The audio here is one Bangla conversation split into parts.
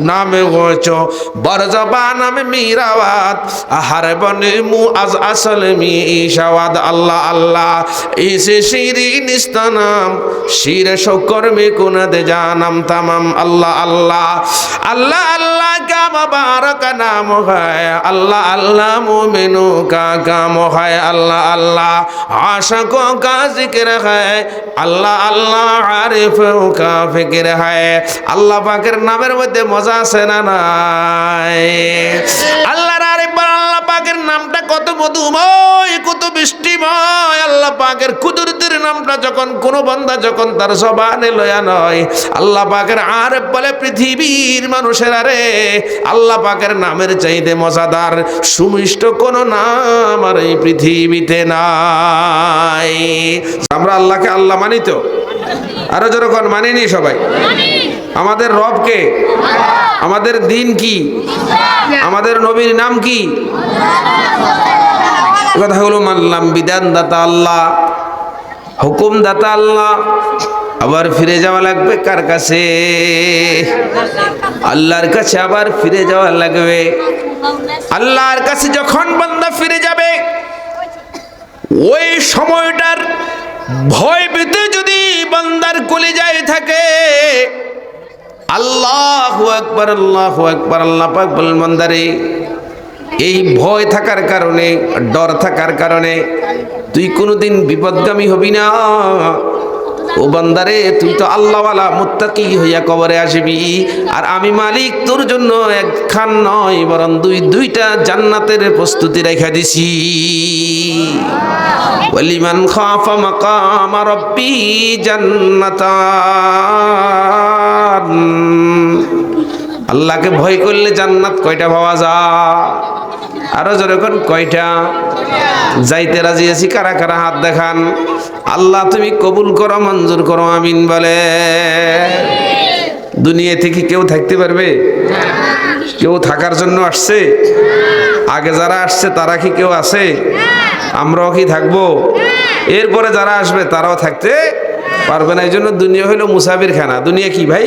নামে গোচো বরজবা নামে মিরাওয়াত আহারে বনে মু আজ আসল মি ইশাওয়াদ আল্লাহ আল্লাহ ইসে শিরিন ইস্তানাম শির শকর মে কুনদ জানাম तमाम अल्लाह अल्लाह अल्लाह अल्लाह का मुबारक नाम है अल्लाह अल्लाह मोमिनों का काम है अल्लाह अल्लाह आशिकों का जिक्र है अल्लाह अल्लाह आरिफों का फिक्र है अल्लाह पाकेर नामेर मध्य मजा আছে না নাই আল্লাহর আরিফ আল্লাহ পাকের নামটা কত মধুময় কত বৃষ্টিময় আল্লাহ পাকের কুদরতের নামটা যখন কোন বান্দা যখন তার জবানে লয়া নয় আল্লাহ পাকের আরিফ বলে পৃথিবীর মানুষেরা রে আল্লাহ পাকের নামের চাইতে মজাদার সুমিষ্ট কোন নাম আর এই পৃথিবীতে নাই আমরা আল্লাহকে আল্লাহ মানি তো আরো যখন মানিনি সবাই আমাদের রব কে আমাদের দিন কি আমাদের নবীর নাম কি কথা হলো মানলাম বিধান দাতা আল্লাহ হুকুম দাতা আল্লাহ আবার ফিরে যাওয়া লাগবে কার কাছে আল্লাহর কাছে আবার ফিরে যাওয়া লাগবে আল্লাহর কাছে যখন বান্দা ফিরে যাবে ওই সময়টার ভয় পেতে যদি বান্দার কলিজায় থাকে আল্লাহু আকবার আল্লাহ পাক বলেন বান্দারে এই ভয় থাকার কারণে ডর থাকার কারণে তুই কোনোদিন বিপদগামী হবি না ও বান্দারে তুই তো আল্লাহওয়ালা মুত্তাকি হইয়া কবরে আসবি আর আমি মালিক তোর জন্য একখান নয় বরং দুইটা জান্নাতের প্রস্তুতি রেখে দিছি ওয়ালিমান খাফা মাকাম রাব্বি জান্নাতান আল্লাহকে ভয় করলে জান্নাত কয়টা পাওয়া যায় আরো যখন কয়টা যাইতে রাজি আছি কারা কারা হাত দেখান আল্লাহ তুমি কবুল করো মঞ্জুর করো আমিন বলে দুনিয়া থেকে কেউ থাকতে পারবে কেউ থাকার জন্য আসছে আগে যারা আসছে তারা কি কেউ আছে আমরাও কি থাকবো এরপরে যারা আসবে তারাও থাকতে পারবে না এই জন্য দুনিয়া হইলো মুসাফির খানা দুনিয়া কি ভাই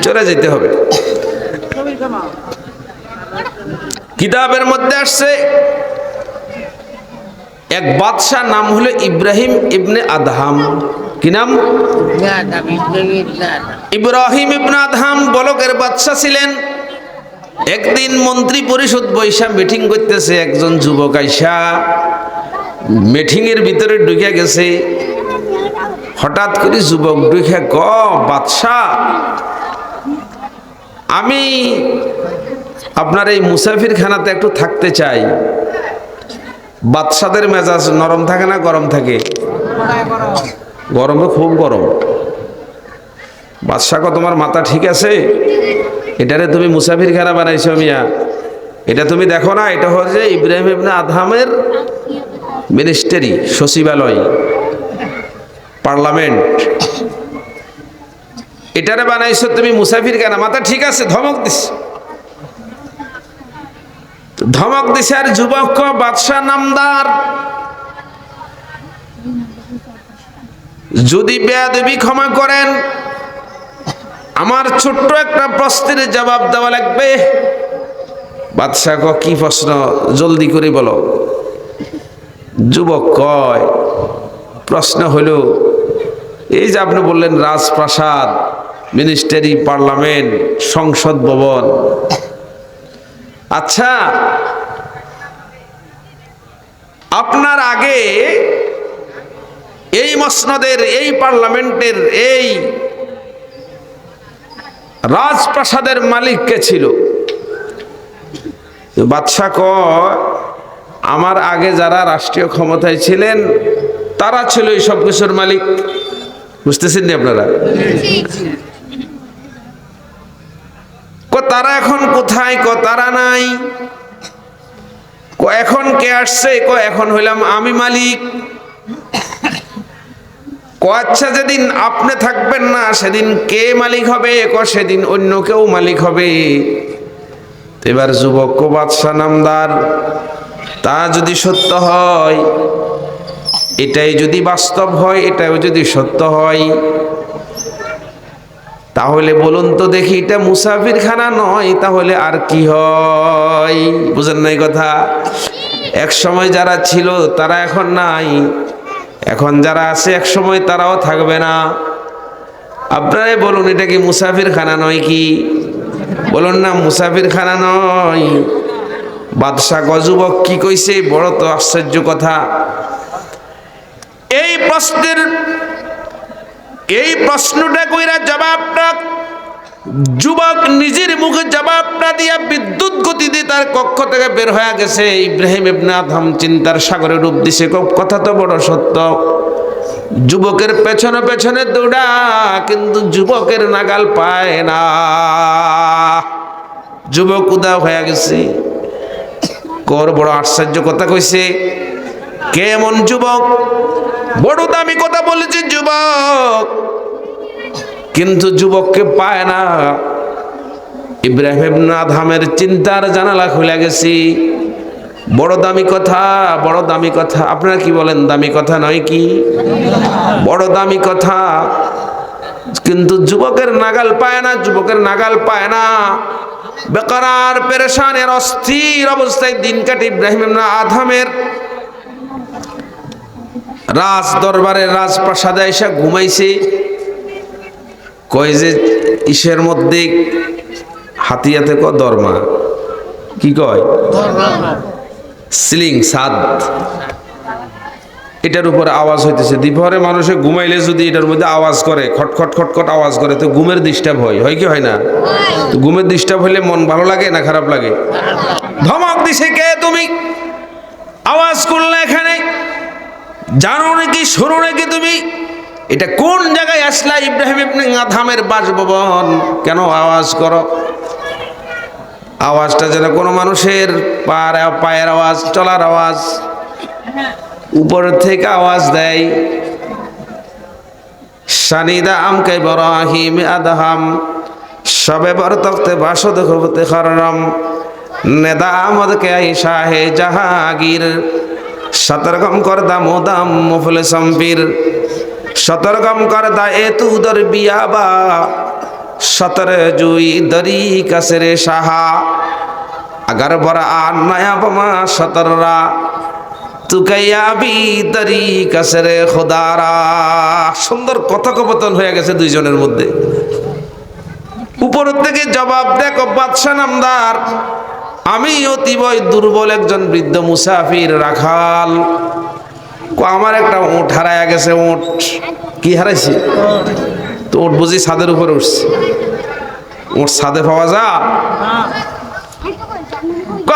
চলে যেতে হবে কিতাবের মধ্যে আসছে এক বাদশাহ নাম হলো ইব্রাহিম ইবনে আদহাম কি নাম ইব্রাহিম ইবনে আদহাম বলকের বাদশাহ ছিলেন একদিন মন্ত্রী পরিষদ বৈশা মিটিং করতেছে একজন যুবক আইসা মিটিং এর ভিতরে ঢুকে গেছে হঠাৎ করে যুবক ঢুকে ক বাদশাহ আমি আপনার এই মুসাফির খানাতে একটু থাকতে চাই বাদশাদের মেজাজ নরম থাকে না গরম থাকে গরমে খুব গরম বাদশাহ তোমার মাথা ঠিক আছে এটারে তুমি মুসাফির খানা বানাইছো মিয়া এটা তুমি দেখো না এটা হচ্ছে ইব্রাহিম ইবনে আদহামের মিনিস্ট্রি সচিবালয় পার্লামেন্ট এটারে বানাইছো তুমি মুসাফির খানা মাথা ঠিক আছে ধমক দিছে আর যুবক বাদশাহ নামদার যদি বেয়াদবি ক্ষমা করেন আমার ছোট্ট একটা প্রশ্নের জবাব দেওয়া লাগবে বাদশাহ কি প্রশ্ন জলদি করে বলো যুবক কয় প্রশ্ন হলো এই যে আপনি বললেন রাজপ্রাসাদ মিনিস্ট্রি পার্লামেন্ট সংসদ ভবন আচ্ছা আপনার আগে এই মসনদের এই পার্লামেন্টের এই রাজপ্রাসাদের মালিক কে ছিল বাদশাহ কয় আমার আগে যারা রাষ্ট্রীয় ক্ষমতায় ছিলেন তারা ছিল এই সব কিছুর মালিক বুঝতেছেন না আপনারা তারা এখন কোথায় তারা নাই এখন কে আসছে এখন হইলাম আমি মালিক আচ্ছা যেদিন আপনি থাকবেন না সেদিন কে মালিক হবে সেদিন অন্য কেউ মালিক হবে এবার যুবক বাদশাহ নামদার তা যদি সত্য হয় এটাই যদি বাস্তব হয় এটাও যদি সত্য হয় তাহলে বলুন তো দেখি, এটা মুসাফিরখানা নয় তাহলে আর কি হয়? বুঝেন নাই কথা? এক সময় যারা ছিল তারা এখন নাই, এখন যারা আছে এক সময় তারাও থাকবে না। আপনারাই বলুন, এটা কি মুসাফিরখানা নয়? কি বলুন না, মুসাফিরখানা নয়। বাদশাহ গজুবক কি কইছে, বড় তো আশ্চর্য কথা। এই প্রশ্নটা কইরা জবাবটা যুবক নিজের মুখে জবাবটা দিয়া বিদ্যুৎ গতিতে তার কক্ষ থেকে বের হয়ে গেছে। ইব্রাহিম ইবনে আদহাম চিন্তার সাগরে ডুব দিছে। কথা তো বড় সত্য। যুবকের পেছনে পেছনে দৌড়া, কিন্তু যুবকের নাগাল পায় না। যুবক উদাও হয়ে গেছে। বড় আশ্চর্য কথা কইছে। কেমন যুবক? বড় দামি কথা বলেছে যুবক, কিন্তু যুবককে পায় না। ইব্রাহিম ইবনে আদহামের চিন্তার জানালা খুলে গেছি। বড় দামি কথা, বড় দামি কথা। আপনারা কি বলেন, দামি কথা নয় কি? বড় দামি কথা, কিন্তু যুবকের নাগাল পায় না, যুবকের নাগাল পায় না। বেকার পেরেশানের অস্থির অবস্থায় দিন কাটে ইব্রাহিম ইবনে আদহামের। রাজ দরবারের রাজপ্রাসাদে এসে ঘুমাইছে। কয় যে ইসের মধ্যে হাতিয়াতে দরমা, কি কয় সিলিং ছাদ, এটার উপর আওয়াজ হইতেছে। দ্বিপহরে মানুষে ঘুমাইলে যদি এটার মধ্যে আওয়াজ করে, খটখট খটখট আওয়াজ করে, তো ঘুমের ডিস্টার্ব হয় কি হয় না? তো ঘুমের ডিস্টার্ব হইলে মন ভালো লাগে না খারাপ লাগে? ধমক দিছে, কে তুমি? আওয়াজ করলে এখানে? জানো নাকি, শোনো নাকি তুমি? এটা কোন জায়গায় আসলা? ইব্রাহিম ইবনে আদহামের বাসভবন। কেন আওয়াজ করো? আওয়াজটা যেন কোনো মানুষের পায়ের আওয়াজ, চলার আওয়াজ। উপর থেকে আওয়াজ দেয়, সানিদা আমকে ইব্রাহিম আদহাম সবে বরতখতে বাসদ খুবতে খররম নেদা আমদকে আইসা হে জাহাগীর সতর্কম করদা মোদাম মুফলে সম্পীর সতর্কম করদা এ তু দর বিয়াবা সতর জুই দরি কাসরে সাহা अगर बरा नया बमा सतर्रा तू कयाबी दरी कसरे खुदारा। সুন্দর কথোপকথন হয়ে গেছে দুইজনের মধ্যে। উপর থেকে জবাব দেখো, বাদশা নামদার, আমি অতিবই দুর্বল একজন বৃদ্ধ মুসাফির রাখাল। আমার একটা উট হারায় গেছে। উট কি হারাইছি? তো উট বুঝি ছাদের উপরে উঠছে। উট ছাদে পাওয়া যায়?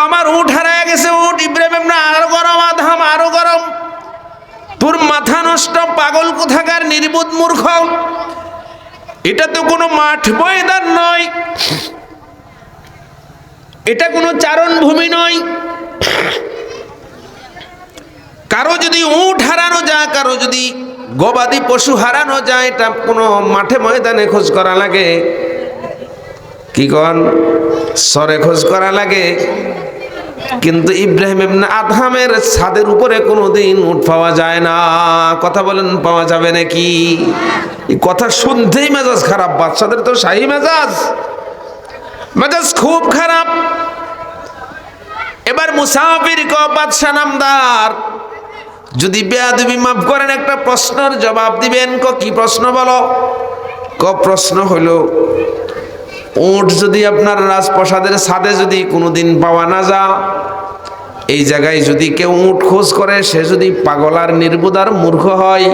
আমার উট হারায় গেছে। উট ইব্রাহিম না, আরো গরম আদহাম, আরো গরম। তোর মাথা নষ্ট, পাগল কোথাকার, নির্বোধ মূর্খ। এটা তো কোনো মাঠ ময়দান নয়, এটা কোনো চারণ ভূমি নয়। কারো যদি উট হারানো যায়, কারো যদি গবাদি পশু হারানো যায়, এটা কোনো মাঠে ময়দানে খোঁজ করা লাগে। কি কন? সরে খোঁজ করা লাগে। কিন্তু ইব্রাহিম ইবনে আদহামের ছাদের উপরে কোনোদিন উট পাওয়া যায় না। কথা বলেন, পাওয়া যাবে নাকি? এই কথা শুনতেই মেজাজ খারাপ। বাচ্চাদের তো শাহী মেজাজ, মেজাজ খুব খারাপ। এবার মুসাফির ক বাদশা নামদার, যদি বেয়াদবি মাফ করেন, একটা প্রশ্নের জবাব দিবেন। কি প্রশ্ন বলো? প্রশ্ন হলো, উট যদি আপনার রাজপ্রাসাদের ছাদে যদি কোনোদিন পাওয়া না যায়, এই জায়গায় যদি কেউ উট খোঁজ করে, সে যদি পাগল আর নির্বোধ আর মূর্খ হয়,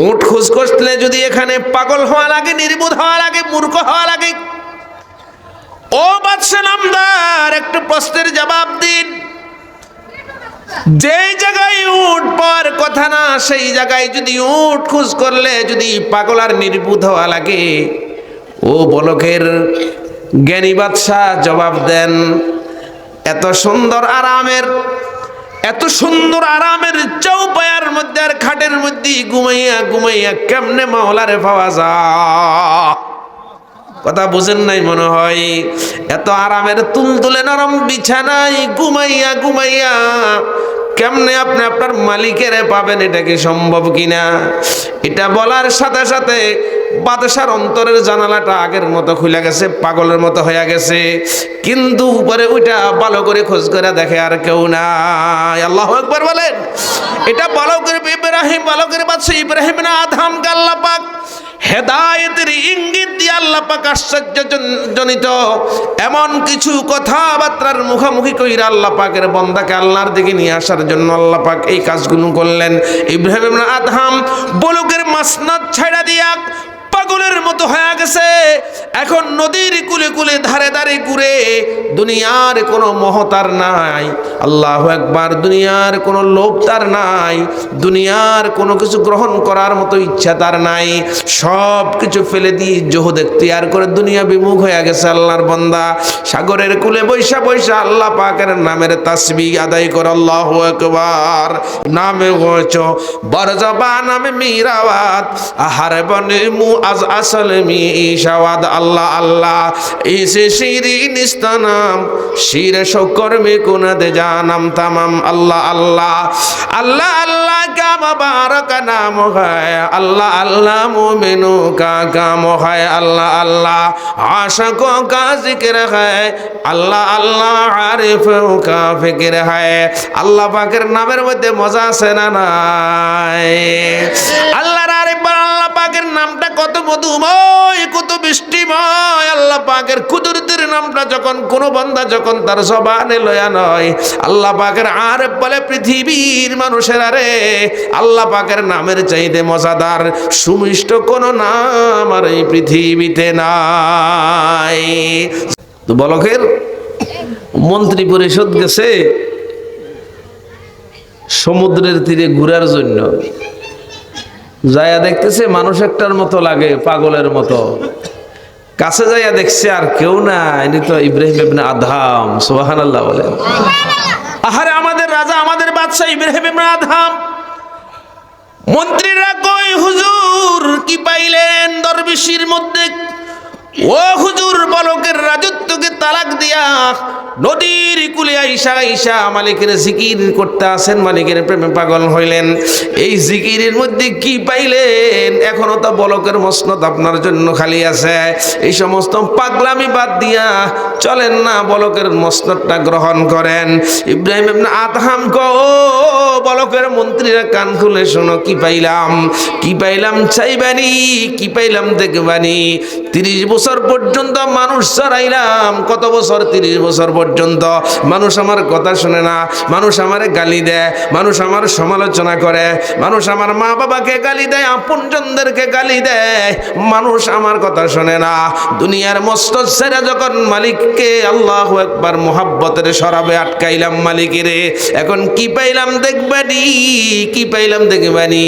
উট খোঁজ করলে যদি এখানে পাগল হওয়া লাগে, নির্বোধ হওয়া লাগে, মূর্খ হওয়া লাগে, ও বাদশা নামদার, একটু প্রশ্নের জবাব দিন। যেই জায়গায় উট পাওয়ার কথা না, সেই জায়গায় যদি উট খোঁজ করলে যদি পাগল আর নির্বোধ হওয়া লাগে, ও বলকের জ্ঞানী বাদশা জবাব দেন। এত সুন্দর আরামের চৌপায়ার মধ্যে আর খাটের মধ্যে ঘুমাইয়া ঘুমাইয়া কেমনে মাওলারে পাওয়া যায়? কথা বুঝেন নাই মনে হয়। এত আরামের তুলতুলে নরম বিছানায় ঘুমাইয়া ঘুমাইয়া কেমনে আপনি আপনার মালিকের পাবেন, এটা কি সম্ভব কিনা? এটা বলার সাথে সাথে বাদশার অন্তরের জানালাটা আগের মতো খুলে গেছে, পাগলের মতো হয়ে গেছে। কিন্তু উপরে ওইটা ভালো করে খোঁজ করে দেখে আর কেউ নাই। আল্লাহু আকবার বলেন। এটা বালকের ইব্রাহিম, বালকের বাদশা ইব্রাহিম না আদহামকে আল্লাহ পাক হেদায়েতের ইঙ্গিত দিয়ে আল্লাহ পাক আশ্চর্যজনিত এমন কিছু কথাবার্তার মুখোমুখি কইরা আল্লাহ পাকের বান্দাকে আল্লাহর দিকে নিয়ে আসার জন্য আল্লাহ পাক এই কাজগুলো করলেন। ইব্রাহিম ইবনে আদহাম বলকের মাসনাদ ছাইড়া দিয়া পাগলের মতো হয়ে গেছে। এখন নদীর কুলে কুলে ধারে ধারে ঘুরে, দুনিয়ার কোনো মোহ তার নাই। আল্লাহু আকবার। দুনিয়ার কোনো লোভ তার নাই, দুনিয়ার কোনো কিছু গ্রহণ করার মতো ইচ্ছা তার নাই। সব কিছু ফেলে দিয়ে জোহদ এখতিয়ার করে দুনিয়া বিমুখ হয়ে গেছে আল্লাহর বান্দা। সাগরের কুলে বৈশা বৈশা আল্লাহ পাকের নামের তাসবিহ আদায় করে আল্লাহু আকবার। নামে হয়েছ বরজবা নামে মীরাওয়াত, আহারে বনে মু আজ আসল মি ইশাওয়াদ। আল্লাহ আল্লাহ ইসে শিরিন ইস্তানাম, শিরে শকর মে কুনাদে জানাম তামাম। আল্লাহ আল্লাহ আল্লাহ আল্লাহ কা মুবারক নাম হ্যায়, আল্লাহ আল্লাহ মুমিনু কা কাম হ্যায়, আল্লাহ আল্লাহ আশিকো কা জিকির হ্যায়, আল্লাহ আল্লাহ আরিফো কা ফিকির হ্যায়। আল্লাহ পাকের নামের মধ্যে মজা আছে না নাই? আল্লাহর আরিফ, আল্লাহ পাকের নামটা কত মধুময়, কত বৃষ্টিময়। আল্লাহ পাকের কুদরতের নামটা যখন কোন বান্দা যখন তার জবানে লয়া নয়, আল্লাহ পাকের আরিফ বলে পৃথিবীর মানুষের আরে আল্লাহ পাকের নামের চাইতে মজাদার সুমিষ্ট কোন নাম আর এই পৃথিবীতে নাই। তো বলকের মন্ত্রী পরিষদ গেছে সমুদ্রের তীরে ঘুরার জন্য। যাইয়া দেখতেছে মানুষ একটার মতো লাগে, পাগলের মতো। কাছে যাইয়া দেখছে আর কেউ না, ইনি তো ইব্রাহিম ইবনে আদহাম। সুবহানাল্লাহ বলেন। আহারে আমাদের রাজা, আমাদের বাদশা ইব্রাহিম ইবনে আদহাম। মন্ত্রীরা কই হুজুর কি পাইলেন দরবেশির মধ্যে? ও হুজুর, বলকের রাজত্বকে তালাক দিয়া নদীর কুলে আইসা আইসা মালিকের জিকির করতে আসেন, মালিকের প্রেমে পাগল হইলেন। এই জিকিরের মধ্যে কি পাইলেন? এখনো তো বলকের মসনদ আপনার জন্য খালি আছে। এই সমস্ত পাগলামি বাদ দিয়া চলেন না, বলকের মসনদটা গ্রহণ করেন। ইব্রাহিম ইবনে আদহাম গো বলকের মন্ত্রীরা কান খুলে শোনো, কি পাইলাম, কি পাইলাম চাইবানি, কি পাইলাম দেখবানি। 30 বছর পর্যন্ত মানুষ চড়াইলাম। কত বছর? 30 বছর পর্যন্ত মানুষ আমার কথা শুনে না, মানুষ আমারে গালি দেয়, মানুষ আমার সমালোচনা করে, মানুষ আমার মা বাবাকে গালি দেয়, আপনজনদেরকে গালি দেয়, মানুষ আমার কথা শুনে না। দুনিয়ার মসনদ ছেড়ে যখন মালিককে আল্লাহু আকবার মোহাব্বতের শরাবে আটকাইলাম মালিকেরে, এখন কি পাইলাম দেখবানি, কি পাইলাম দেখবানি।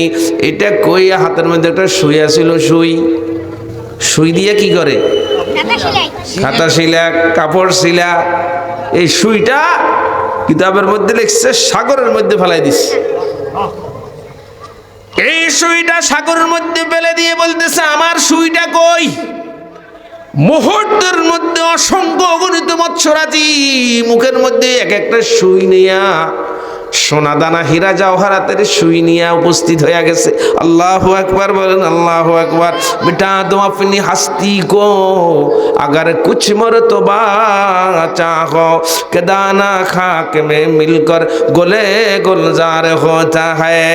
এটা কইয়া হাতের মধ্যে একটা সুই আছিল, সুই, সুই দিয়ে কি করে? খাতা শিলা, কাপড় শিলা। এই সুইটা কিতাবের মধ্যে লিখছে সাগরের মধ্যে ফেলাই দিস। এই সুইটা সাগরের মধ্যে ফেলে দিয়ে বলতেছে আমার সুইটা কই? মুহূর্তের মধ্যে অসংখ্য অগণিত মৎস্যরাজি মুখের মধ্যে এক একটা সুই নিয়া, সোনা দানা হীরা জওহরাতের সুই নিয়ে উপস্থিত হয়ে গেছে। আল্লাহু আকবার বলেন, আল্লাহু আকবার। বেটা তুম আপনি হাস্তি কো अगर कुछ मर्तबा चाहो कि दाना खाक में मिलकर गोले गुलजार होता है।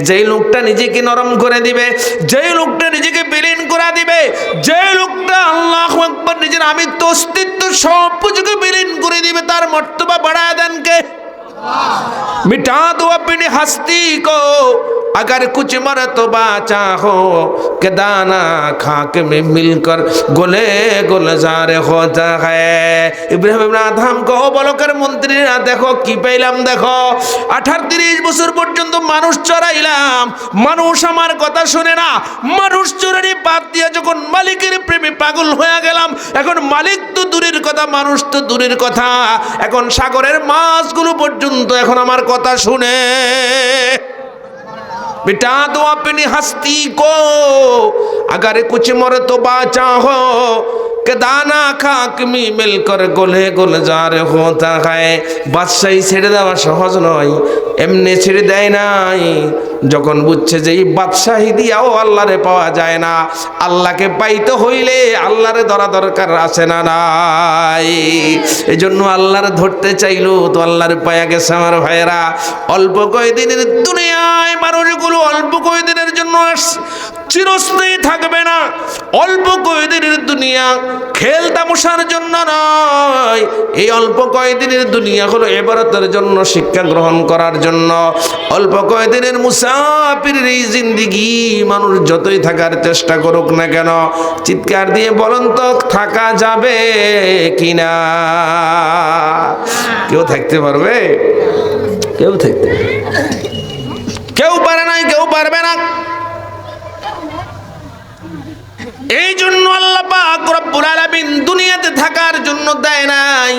যেই লোকটা নিজেকে নরম করে দিবে, যেই লোকটা নিজেকে বিলীন করে দিবে, যেই লোকটা আল্লাহু আকবার নিজের আমিত্ব অস্তিত্ব সব কিছুকে বিলীন করে দিবে, তার মর্তবা বাড়ায় দেন কে? मिटा दो अपनी हस्ती को अगर कुछ मर्तबा चाहो कि दाना खाक में मिलकर गोले गुलजार होता है। ইব্রাহিম ইবনে আদহাম কো বলকের মন্ত্রীরা দেখো কি পাইলাম, দেখো 38 বছর পর্যন্ত মানুষ চড়াইলাম, মানুষ আমার কথা শুনে না, মানুষ চড়ানি বাদ দিয়ে যখন মালিকের প্রেমে পাগল হয়ে গেলাম, এখন মালিক তো দূরের কথা, মানুষ তো দূরের কথা, এখন সাগরের মাছগুলো পর্যন্ত এখন আমার কথা শুনে। मिटा दो अपनी हस्ती को अगर कुछ मर्तबा चाहो कि दाना खाक में मिलकर गोले गुलजार होता है। বাদশাহী ছেড়ে দেওয়া সহজ নয়, এমনি ছেড়ে দেয় নাই, যখন বুঝছে যে এই বাদশাহী দিয়াও আল্লাহরে পাওয়া যায় না, আল্লাহকে পাইতে হইলে আল্লাহরে ধরা দরকার আছে না নাই? এই জন্য আল্লাহরে ধরতে চাইলো তো আল্লাহরে পায়া গেছে। আমার ভাইয়েরা, অল্প কয়েকদিনের দুনিয়ায় মানুষগুলো অল্প কয়েকদিনের জন্য চিরস্থায়ী থাকবে না। অল্প কয়েকদিনের দুনিয়া খেল তামাশার জন্য নয়, এই অল্প কয়েকদিনের দুনিয়া হলো ইবাদতের জন্য, শিক্ষা গ্রহণ করার জন্য। অল্প কয়েকদিনের মুসাফিরের এই জিন্দেগি মানুষ যতই থাকার চেষ্টা করুক না কেন, চিৎকার দিয়ে বলুন তো থাকা যাবে কিনা? কেউ থাকতে পারবে? কেউ থাকতে, কেউ পারে নাই, কেউ পারবে না। এই জন্য আল্লাহ পাক রব্বুল আলামিন দুনিয়াতে থাকার জন্য দেয় নাই।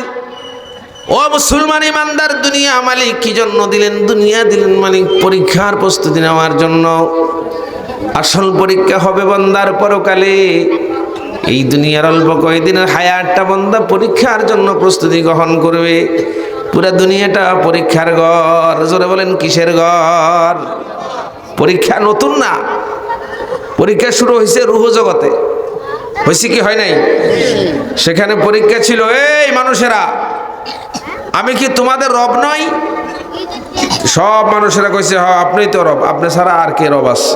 ও মুসলমান ইমানদার, দুনিয়া মালিক কি জন্য দিলেন? দুনিয়া দিলেন মালিক পরীক্ষার প্রস্তুতি নেওয়ার জন্য। আসল পরীক্ষা হবে বান্দার পরকালে। এই দুনিয়ার অল্প কয়েকদিনের হায়াতটা বান্দা পরীক্ষার জন্য প্রস্তুতি গ্রহণ করবে। পুরা দুনিয়াটা পরীক্ষার ঘর। জোরে বলেন কিসের ঘর? পরীক্ষা নতুন না, পরীক্ষা শুরু হয়েছে রূহ জগতে। হয়েছে কি হয় নাই? সেখানে পরীক্ষা ছিল, এই মানুষেরা আমি কি তোমাদের রব নই? সব মানুষেরা কইছে হ আপনিই তো রব, আপনি ছাড়া আর কে রব আছে?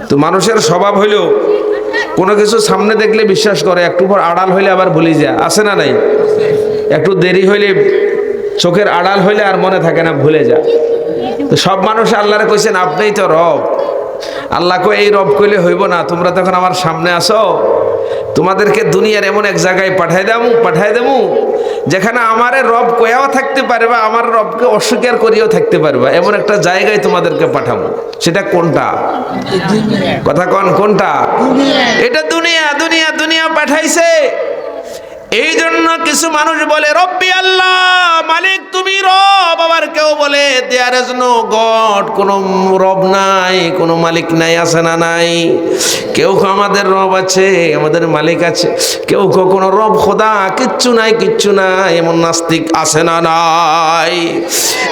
তো মানুষের স্বভাব হইল কোনো কিছু সামনে দেখলে বিশ্বাস করে, একটু পর আড়াল হইলে আবার ভুলে যায়, আছে না নাই? একটু দেরি হইলে, চোখের আড়াল হইলে আর মনে থাকে না, ভুলে যায়। তো সব মানুষ আল্লাহরে কইছেন আপনিই তো রব। আল্লাহ কই এই রব কইলে হইব না, তোমরা তখন আমার সামনে আসো, তোমাদেরকে দুনিয়ার এমন এক জায়গায় পাঠাই দেবো যেখানে আমারে রব কয়াও থাকতে পারবা, আমার রবকে অস্বীকার করিয়াও থাকতে পারবা, এমন একটা জায়গায় তোমাদেরকে পাঠাবো। সেটা কোনটা? কথা কন, কোনটা? এটা দুনিয়া। দুনিয়া দুনিয়া পাঠাইছে। এই জন্য কিছু মানুষ বলে রব্বি আল্লাহ, মালিক তুমি রব। আবার কেউ বলে দেয়ার ইজ নো গড, কোনো রব নাই, কোনো মালিক নাই, আছে না নাই? কেউ আমাদের রব আছে, আমাদের মালিক আছে, কেউ কোনো রব খোদা কিচ্ছু নাই, কিচ্ছু নাই, এমন নাস্তিক আছে না নাই?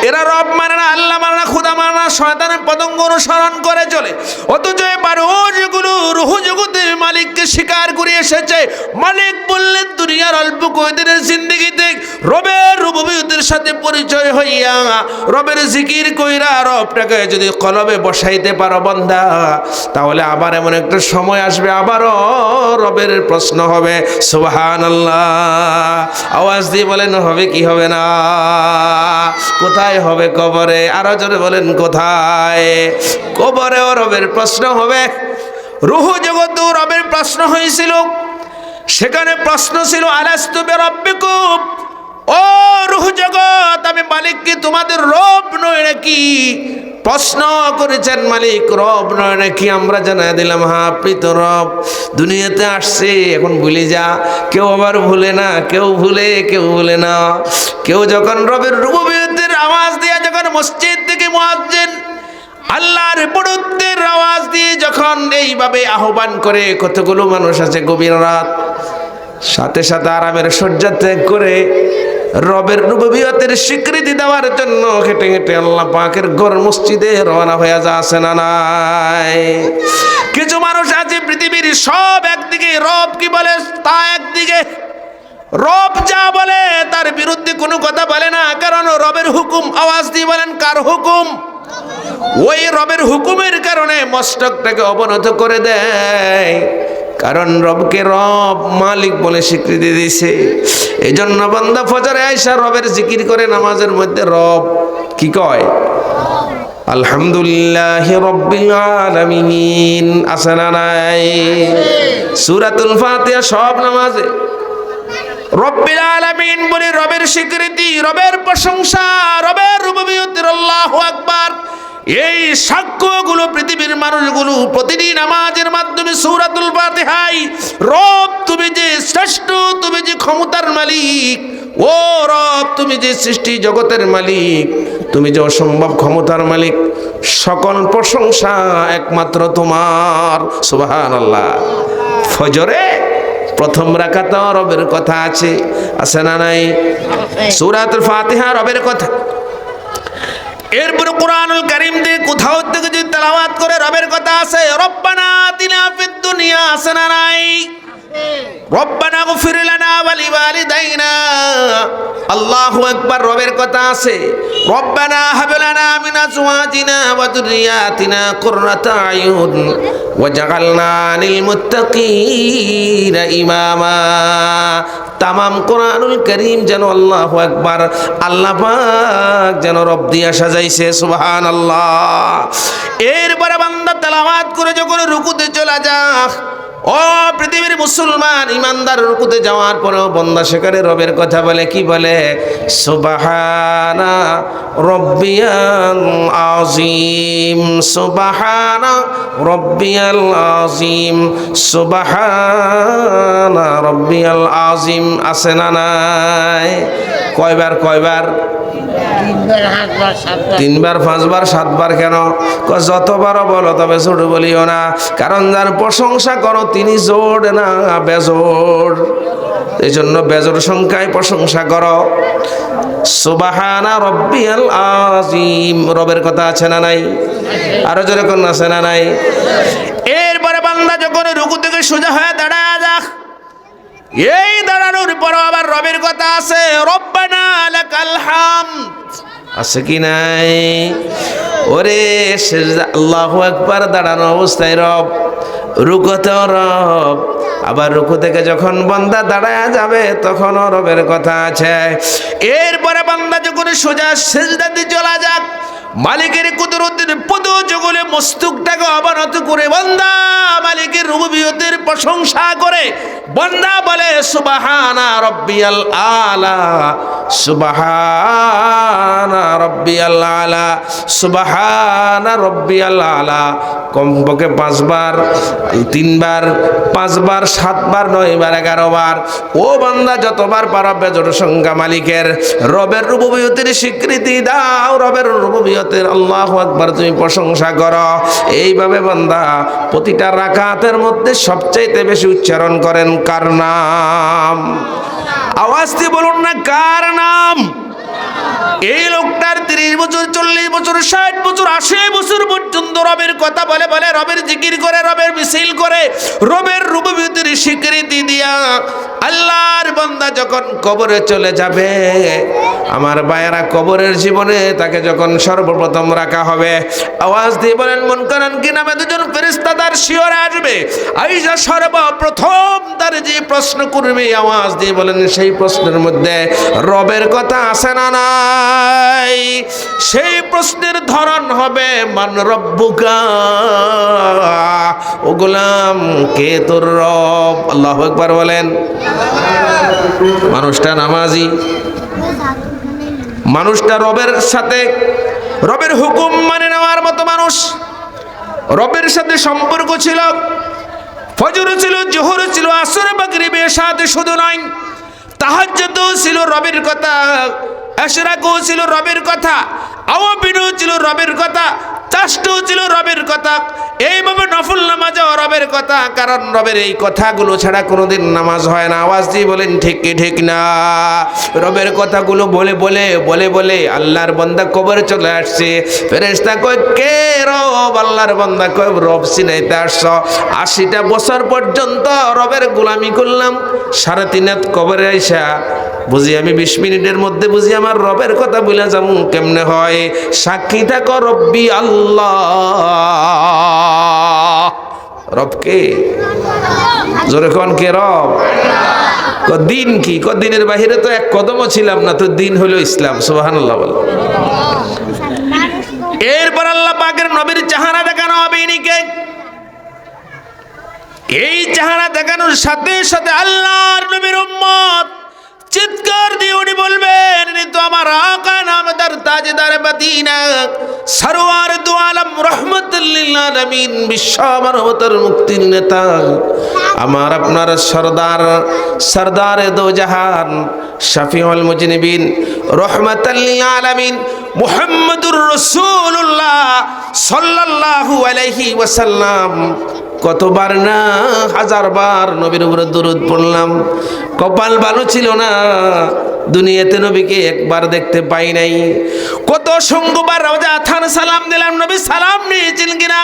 এরা রব মানে না, আল্লাহ মানে না, খোদা মানে না, শয়তানের পতঙ্গ অনুসরণ করে চলে। অথচ এবার যেগুলো রুহ জগতের মালিককে স্বীকার করে এসেছে। মালিক বললেন দুনিয়ার অল্প কয়েকদিনের জিন্দেগিতে রবের রুবুবিয়তের সাথে পরিচয় হইয়া রবের জিকির কইরা রবটাকে যদি কলবে বসাইতে পারো বান্দা, তাহলে আবার এমন একটা সময় আসবে আবারও রবের প্রশ্ন হবে। সুবহানাল্লাহ, আওয়াজ দিয়ে বলেন হবে কি হবে না? কোথায় হবে? কবরে। আরো জোরে বলেন কোথায়? কবরেও রবের প্রশ্ন হবে। রুহ জগতেও রবের প্রশ্ন হয়েছিল। সেখানে প্রশ্ন ছিল আলাস্তু বিরাব্বিকুম, ও রুহ জগৎ আমি মালিক কি তোমাদের রব নয় নাকি? প্রশ্ন করেছেন মালিক রব নয় নাকি? আমরা জানাই দিলাম হ্যাঁ আপনি তো রব। দুনিয়াতে আসছে, এখন ভুলে যা। কেউ আবার ভুলে না, কেউ ভুলে না। কেউ যখন রবের রুবুবিয়তের আওয়াজ দিয়ে যখন মসজিদ থেকে মুয়াজ্জিন আল্লাহর বড়ত্বের আওয়াজ দিয়ে যখন এইভাবে আহ্বান করে, কতগুলো মানুষ আছে গভীর রাত সাথে সাথে আরামের শয্যা ত্যাগ করে রবের রুবুবিয়তের স্বীকৃতি দেওয়ার জন্য হেঁটে হেঁটে আল্লাহ পাকের ঘর মসজিদে রওনা হয়ে যাচ্ছে না নাই? কিছু মানুষ আছে পৃথিবীর সব একদিকে, রব কি বলে তা একদিকে, রব যা বলে তার বিরুদ্ধে কোনো কথা বলে না, কারণ রবের হুকুম। আওয়াজ দিয়ে বলেন কার হুকুম? ওই রবের হুকুমের কারণে মস্তকটাকে অবনত করে দেয়, কারণ রবকে রব মালিক বলে স্বীকৃতি দিয়েছে। এই জন্য বান্দা ফজরে আইসা রবের জিকির করে, নামাজের মধ্যে রব কি কয়? আলহামদুলিল্লাহি রাব্বিল আলামিন, আছে না নাই? সূরাতুল ফাতিহা সব নামাজে রব্বিল আলামিন বলে রবের স্বীকৃতি, রবের প্রশংসা, রবের রুবুবিয়তের আল্লাহু আকবার। এই সাক্ষ্যগুলো পৃথিবীর মানুষগুলো প্রতিদিন নামাজের মাধ্যমে সূরাতুল ফাতিহায় রব তুমি যে শ্রেষ্ঠ, তুমি যে ক্ষমতার মালিক, ও রব তুমি যে সৃষ্টি জগতের মালিক, তুমি যে অসম্ভব ক্ষমতার মালিক, সকল প্রশংসা একমাত্র তোমার। সুবহানাল্লাহ। ফজরে প্রথম রাকাতে রবের কথা আছে না নাই? সূরাতুল ফাতিহা রবের কথা। এরপরে কোরআনুল কারীম দিয়ে কোথাও থেকে যদি তেলাওয়াত করে রবের কথা আছে, রব্বানা আতিনা ফিদ দুনিয়া হাসানা নাই, রব্বানা গফির লানা ওয়া লিওয়ালিদাইনা, আল্লাহু আকবার রবের কথা আছে, রব্বানা হাব লানা মিন আজওয়াজিনা ওয়া যুররিয়াতিনা কুররাতা আয়ুন ওয়াজআলনা লিল মুত্তাকিনা ইমামা। তামাম কোরআনুল কারীম যেন আল্লাহু আকবার, আল্লাহ পাক যেন রব দিয়া সাজাইছে, সুবহানাল্লাহ। এরপরে বান্দা তেলাওয়াত করে যখন রুকুতে চলে যায়, ও পৃথিবীর মুসলমান ইমানদার, রুকুতে যাওয়ার পরেও বান্দা সেখানে রবের কথা বলে, কি বলে? সুবহানা রব্বিয়াল আযীম, সুবহানা রব্বিয়াল আযীম, সুবহানা রব্বিয়াল আযীম। আছে না নাই? কয়বার কয়বার? তিনবার, পাঁচবার, সাতবার। কেন? যতবারও বলো, তবে ছোট বলিও না, কারণ যার প্রশংসা করো তিনি জোড় না বেজোড়, এই জন্য বেজোড় সংখ্যায় প্রশংসা করো। সুবহানা রব্বিয়াল আযীম, রবের কথা আছে না নাই? আরো জোরে কোন আছে না নাই? এরপরে বান্দা যখন রুকু থেকে সোজা হয়ে দাঁড়ায় যাক, এই দাঁড়ানোর পর আবার রবের কথা আছে, রব্বানা লাকাল হামদ, আছে কি নাই? ওরে সিজদা, আল্লাহু আকবার দাঁড়ানো অবস্থায় রব, রুকুতেও রব, আবার রুকু থেকে যখন বান্দা দাঁড়ায় যাবে তখনও রবের কথা আছে। এরপরে বান্দা যখন সোজা সিজদাতে চলে যাক, মালিকের কুদরতের পদু জগলে মস্তকটাকে অবনত করে বান্দা মালিকের রুবুবিয়তের প্রশংসা করে বান্দা বলে সুবহানা রব্বিয়াল আলা, সুবহানা রব্বিয়াল আলা, সুবহানা রব্বিয়াল আলা। কমপক্ষে 5 বার, 3 বার, 5 বার, 7 বার, 9 বার, 11 বার। ও বান্দা যতবার পারো বেজোড় সংখ্যা মালিকের রবের রুবুবিয়তের স্বীকৃতি দাও, রবের রুবুবিয়তের আল্লাহু আকবার তুমি প্রশংসা করো। এইভাবে বান্দা প্রতিটা রাকাতের মধ্যে সবচাইতে বেশি উচ্চারণ করেন কার নাম? আওয়াজ দিয়ে বলুন না, কার নাম? এই লোকটার 30 বছর, 40 বছর, 60 বছর, 80 বছর পর্যন্ত রবের কথা বলে বলে, রবের জিকির করে, রবের মিছিল করে, রবের রুবুবিয়তের স্বীকৃতি দিয়া আল্লাহর বান্দা যখন কবরে চলে যাবে, আমার ভাইয়েরা, কবরের জীবনে তাকে যখন সর্বপ্রথম রাখা হবে, আওয়াজ দিয়ে বলেন মুনকার কি নামে 2 জন ফেরেশতা তার শিয়রে আসবে, আইসা সর্বপ্রথম তার যে প্রশ্ন করবে, আওয়াজ দিয়ে বলেন সেই প্রশ্নের মধ্যে রবের কথা আছে না নাই? সেই প্রশ্নের ধরন হবে মান রব্বুকা, ও গোলাম কে তোর রব? আল্লাহু আকবার বলেন। মানুষটা নামাজি, মানুষটা রবের সাথে, রবের হুকুম মানে নেওয়ার মতো মানুষ, রবের সাথে সম্পর্ক ছিল, ফজর ছিল, জোহর ছিল, আসর, মাগরিব, এশাতে শুধু নয়, তাহাজ্জুদও ছিল রবের কথা, ইশরাকও ছিল রবের কথা, আওয়াবিনও ছিল রবের কথা, চাষ্টও ছিল রবের কথা। এইভাবে নফল নামাজও রবের কথা, কারণ রবের এই কথাগুলো ছাড়া কোনোদিন নামাজ হয় না। আওয়াজ দিয়ে বলেন ঠিক কি ঠিক না? রবের কথাগুলো বলে বলে বলে বলে আল্লাহর বান্দা কবরে চলে আসছে। ফেরেশতা কয় কে রব? আল্লাহর বান্দা কয় রব চিনাইতে আসছ, 80টা বছর পর্যন্ত রবের গোলামি করলাম, 3.5 হাত কবরে আইসা বুঝি আমি 20 মিনিটের মধ্যে বুঝি আমার রবের কথা বলে যাবো, কেমনে হয়? সাক্ষী থাকো রব্বি আল্লাহ। রব কে? জোরে কোন কে রব? দিন কি? দিনের বাহিরে তো এক কদমও ছিলাম না, তো দিন হলো ইসলাম। সুবহানাল্লাহ বল। এরপর আল্লাহ পাকের নবীর চেহারা দেখানো হবে ইনিকে। এই চেহারা দেখানোর সাথে সাথে আল্লাহর নবীর উম্মত চিৎকার দিয়ে উনি বলবেন, ইনি তো আমার আকা নামদার তাজদার মদিনা, সরওয়ার দু আলম, রহমাতুল লিল আলামিন, বিশ্ব মানবতার মুক্তির নেতা, আমার আপনার সরদার, সরদারে দো জাহান, শাফিউল মুজনিবিন, রহমাতুল লিল আলামিন, মুহাম্মদুর রাসূলুল্লাহ সাল্লাল্লাহু আলাইহি ওয়াসাল্লাম। কতবার না 1000 বার নবীর উপরে দরুদ পড়লাম, কপাল ভালো ছিল না, দুনিয়াতে নবীকে একবার দেখতে পাই নাই। কত সঙ্গবার রওজা থান সালাম দিলাম, নবী সালাম নিয়েছেন কিনা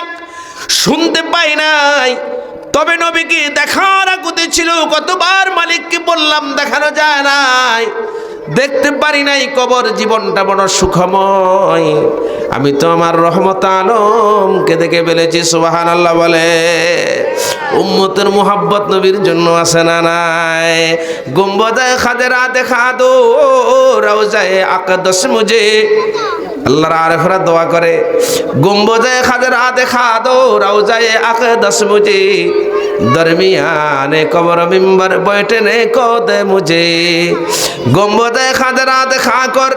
শুনতে পাই নাই। তবে নবীকে দেখার আকুতি ছিল, কতবার মালিককে বললাম দেখানো যায় নাই, দেখতে পারি নাই। কবর জীবনটা বড় সুখময়, আমি তো আমার রহমত আলমকে দেখে ফেলেছি। সুবহানাল্লাহ বলে। উম্মতের মুহাব্বত নবীর জন্য আছে না নাই? গুম্বদে খাদেরা দেখা দো রওজায়ে আকদস মুঝে, আল্লাহর আরেফরা দোয়া করে, গুম্বদে খাদেরা দেখা দো রওজায়ে আকদস মুঝে, দরমিয়ানে কবর মিম্বর बैठने को दे मुझे, गुम्बदे खदरा दिखा कर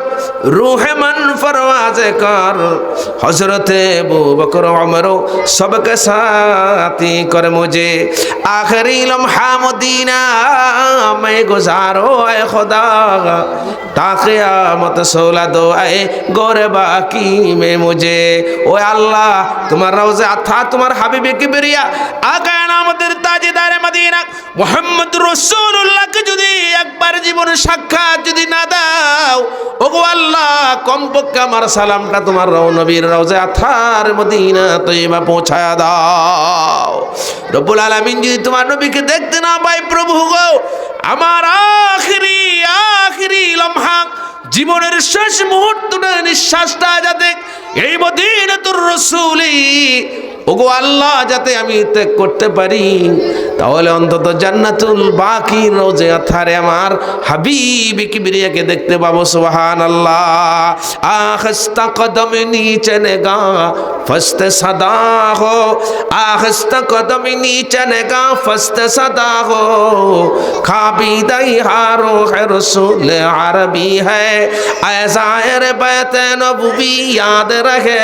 रूह मन परवाज कर, हजरते अबू बकर उमर सबके साथी कर मुझे, आखिरी लम्हा मदीना मैं गुजारो ऐ खुदा, ताकि क़यामत सोला दो ऐ गोरे बाकी में मुझे। ओ अल्लाह तुम्हार रोज़े अथा तुम्हार हबीबे किबरिया आका আমাদের তাজদারে মদিনা মুহাম্মদ রাসূলুল্লাহকে যদি একবার জীবনে সাক্ষাৎ যদি না দাও, ওগো আল্লাহ কমপক্ষে আমার সালামটা তোমার নবীর রওজা আথার মদিনা তয়্যিবা পৌঁছায়া দাও। রব্বুল আলামিন যদি তোমার নবীকে দেখতে না পাই, প্রভু গো আমার আখিরি লম্হা জীবনের শেষ মুহূর্তটা নিঃশ্বাসটা যাতে এই মদিনাতুর রাসূলি ওগো আল্লাহ যাতে আমি ত্যাগ করতে পারি, তাহলে অন্তত জান্নাতুল বাকি রোজে আথারে আমার হাবিব কিবরিয়াকে দেখতে পাবো। সুবহানাল্লাহ। আখস্তা কদম নীচে নেগা ফস্তে সদা হো, আখস্তা কদম নীচে নেগা ফস্তে সদা হো, খাবিদাই হারো है रसूल अरबी है, ऐज़ायर बैते नबवी याद रहे,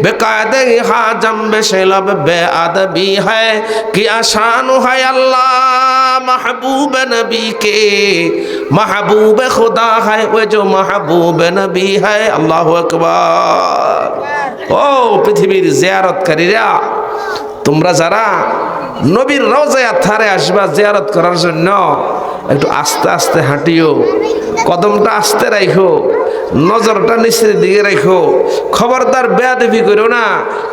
बेकायदे हाजम बेशलब बेअदबी है, कि आशान है अल्लाह महबूब नबी के, महबूब खुदा है वो जो महबूब नबी है। अल्लाहु আকবার। ও পৃথিবীর জিয়ারতকারীরা, তোমরা যারা নবীর রওজায়ে আথারে আসবা জিয়ারত করার জন্য, একটু আস্তে আস্তে হাঁটিও, কদমটা আস্তে রাখো, নজরটা নিচের দিকে রাখো, খবরদার বেয়াদবি করো না,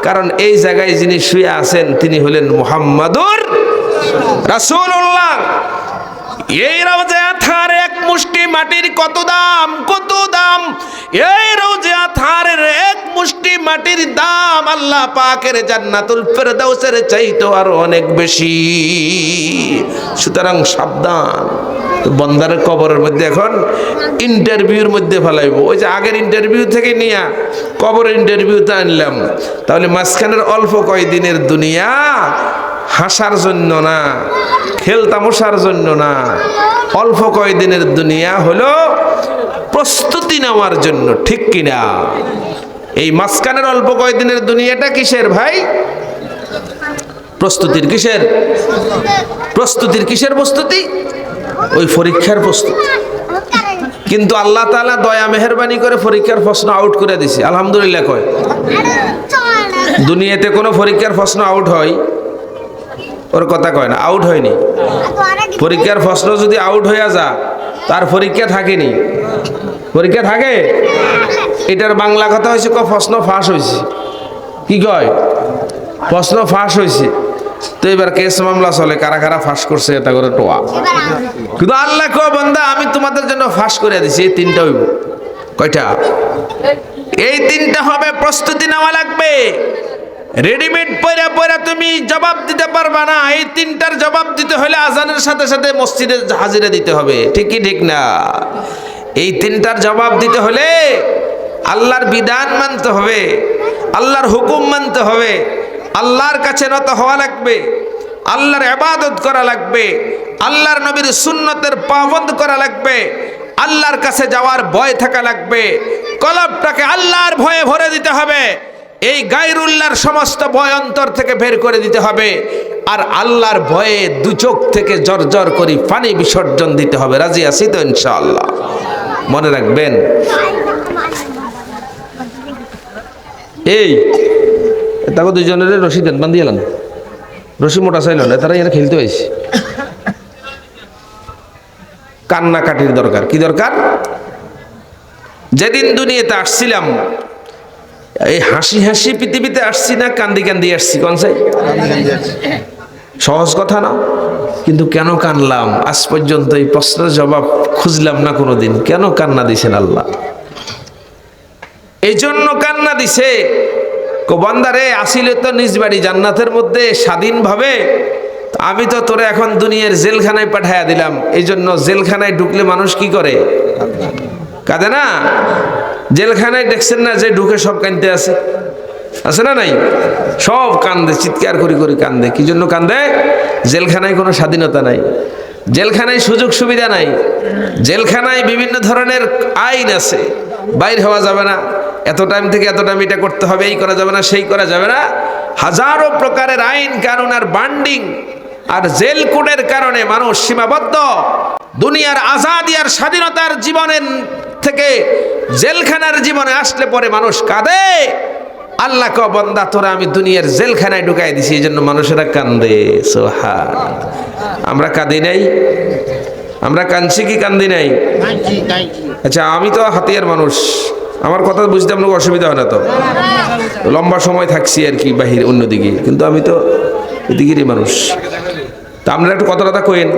কারণ এই জায়গায় যিনি শুয়ে আছেন তিনি হলেন মুহাম্মাদুর রাসূলুল্লাহ। এই রওজায়ে আথার এক মুষ্টি মাটির কত দাম, কত দাম! এই রওজায়ে আথারের এক মুষ্টি মাটির দাম আল্লাহ পাকের জান্নাতুল ফেরদাউসের চাইতে আরো অনেক বেশি। সুতরাং সাবধান। বন্দারের কবরের মধ্যে এখন ইন্টারভিউর মধ্যে ফেলাইব, ওই যে আগের ইন্টারভিউ থেকে নিয়ে কবরের ইন্টারভিউতে আনলাম, তাহলে মাঝখানের অল্প কয়দিনের দুনিয়া হাসার জন্য না, খেল তামাশার জন্য না, অল্প কয়দিনের দুনিয়া হলো প্রস্তুতি নেওয়ার জন্য, ঠিক কিনা? এই মাঝখানের অল্প কয়দিনের দুনিয়াটা কিসের ভাই? প্রস্তুতির। কিসের প্রস্তুতির? কিসের প্রস্তুতি? ওই পরীক্ষার প্রস্তুতি। কিন্তু আল্লাহ তাআলা দয়া মেহেরবানি করে পরীক্ষার প্রশ্ন আউট করে দিছে, আলহামদুলিল্লাহ কয়। দুনিয়াতে কোনো পরীক্ষার প্রশ্ন আউট হয়? ওর কথা কয় না, আউট হয়নি। পরীক্ষার প্রশ্ন যদি আউট হয়ে যা, তার পরীক্ষা থাকেনি। পরীক্ষা থাকে? এটার বাংলা কথা হয়েছে প্রশ্ন ফাঁস হয়েছে। কি কয়? প্রশ্ন ফাঁস হয়েছে। তো এবার কেস মামলা চলে, কারা কারা ফাঁস করছে এটা করে টোয়া। কিন্তু আল্লাহ কয় বান্দা আমি তোমাদের জন্য ফাঁস করে দিছি, এই তিনটা হইব। কয়টা? এই তিনটা হবে। প্রস্তুতি নেওয়া লাগবে। রেডিমেড পয়রা পয়রা তুমি জবাব দিতে পারবা না। এই তিনটার জবাব দিতে হলে আজানের সাথে সাথে মসজিদে হাজিরা দিতে হবে, ঠিক কি ঠিক না? এই তিনটার জবাব দিতে হলে আল্লাহর বিধান মানতে হবে, আল্লাহর হুকুম মানতে হবে, আল্লাহর কাছে নত হওয়া লাগবে, আল্লাহর ইবাদত করা লাগবে, আল্লাহর নবীর সুন্নতের পাবন্দ করা লাগবে, আল্লাহর কাছে যাওয়ার ভয় থাকা লাগবে, কলবটাকে আল্লাহর ভয়ে ভরে দিতে হবে, এই গায়রুল্লাহর সমস্ত ভয় অন্তর থেকে বের করে দিতে হবে, আর আল্লাহর ভয়ে দু চোখ থেকে জর্জর করে পানি বিসর্জন দিতে হবে। রাজি আছি তো ইনশাআল্লাহ? মনে রাখবেন। এই তাকে দুইজনের রশি দেন, বান্ধি এলেন, রশি মোটা চাইল না, তারা এখানে খেলতে হয়েছে। কান্নাকাটির দরকার। কি দরকার? যেদিন দুনিয়াতে আসছিলাম এই হাসি হাসি পৃথিবীতে আসছি না কান্দি কান্দি আসছি? কোন সাই? সহজ কথা না, কিন্তু কেন কানলাম আজ পর্যন্ত এই প্রশ্নের জবাব খুঁজলাম না কোনোদিন। কেন কান্না দিছেন আল্লাহ? এই জন্য কান্না দিছে, বান্দারে আসিলে তো নিজ বাড়ি জান্নাতের মধ্যে স্বাধীনভাবে, আমি তো তোরে এখন দুনিয়ার জেলখানায় পাঠাইয়া দিলাম। এই জন্য জেলখানায় ঢুকলে মানুষ কি করে? কাঁদে না? জেলখানায় দেখছেন না যে ঢুকে সব কাঁদতে আছে না নাই? সব কান্দে, চিৎকার করি করি কান্দে। কি জন্য কান্দে? জেলখানায় কোনো স্বাধীনতা নাই, জেলখানায় সুযোগ সুবিধা নাই, জেলখানায় বিভিন্ন ধরনের আইন আছে, বাইর হওয়া যাবে না, এত টাইম থেকে এত টাইম এটা করতে হবে, এই করা যাবে না, সেই করা যাবে না, হাজারো প্রকারের আইন কানুন আর বান্ডিং আর জেল কোডের কারণে মানুষ সীমাবদ্ধ। দুনিয়ার আজাদি আর স্বাধীনতার জীবনের থেকে জেলখানার জীবনে আসলে পরে মানুষ কাঁদে। আল্লাহ ক বান্দা তোরা আমি দুনিয়ার জেলখানায় ঢুকাই দিছি, এই জন্য মানুষেরা কান্দে। সুবহান। আমরা কাঁদি নাই? আমরা কাঁদছি কি কান্দি নাই? আচ্ছা, আমি তো হাতিয়ার মানুষ, আমার কথা বুঝতে আপনার অসুবিধা হয় না তো? লম্বা সময় থাকছি আর কি বাহির অন্যদিকে, কিন্তু আমি তো এদিকেরই মানুষ। তা আপনারা একটু কথা কথা কইন,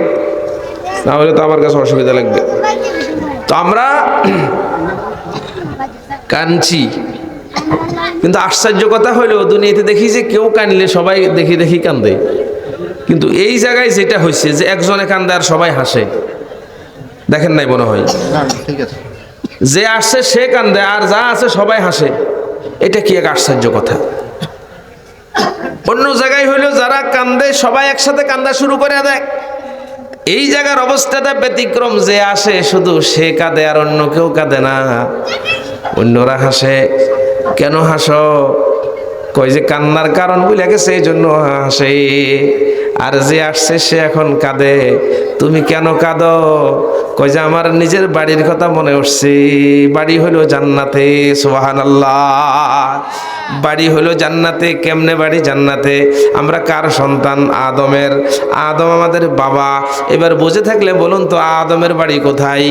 না হলে তো আমার কাছে অসুবিধা লাগবে। তো আমরা কাঁদছি, কিন্তু আশ্চর্য কথা হইলো দুনিয়াতে দেখি যে কেউ কাঁদলে সবাই দেখি দেখি কান্দে, কিন্তু এই জায়গায় যেটা হয়েছে যে একজনে কান্দে আর সবাই হাসে। দেখেন নাই মনে হয়? যে আসছে সে কান্দে আর যা আছে সবাই হাসে। এটা কি এক আশ্চর্য কথা। অন্য জায়গায় হইলো যারা কান্দে সবাই একসাথে কান্দা শুরু করে দেয়। এই জায়গার অবস্থাটা ব্যতিক্রম, যে আসে শুধু সে কাঁদে আর অন্য কেউ কাঁদে না, অন্যরা হাসে। কেন হাসো? কই যে কান্নার কারণ বুঝলে গেছে এই জন্য হাসে। আর যে আসছে সে এখন কাঁদে। তুমি কেন কাঁদো? কই যে আমার নিজের বাড়ির কথা মনে উঠছে। বাড়ি হইল জান্নাতে। সুবহানাল্লাহ। বাড়ি হইল জান্নাতে। কেমনে বাড়ি জান্নাতে? আমরা কার সন্তান? আদমের। আদম আমাদের বাবা। এবার বুঝে থাকলে বলুন তো আদমের বাড়ি কোথায়?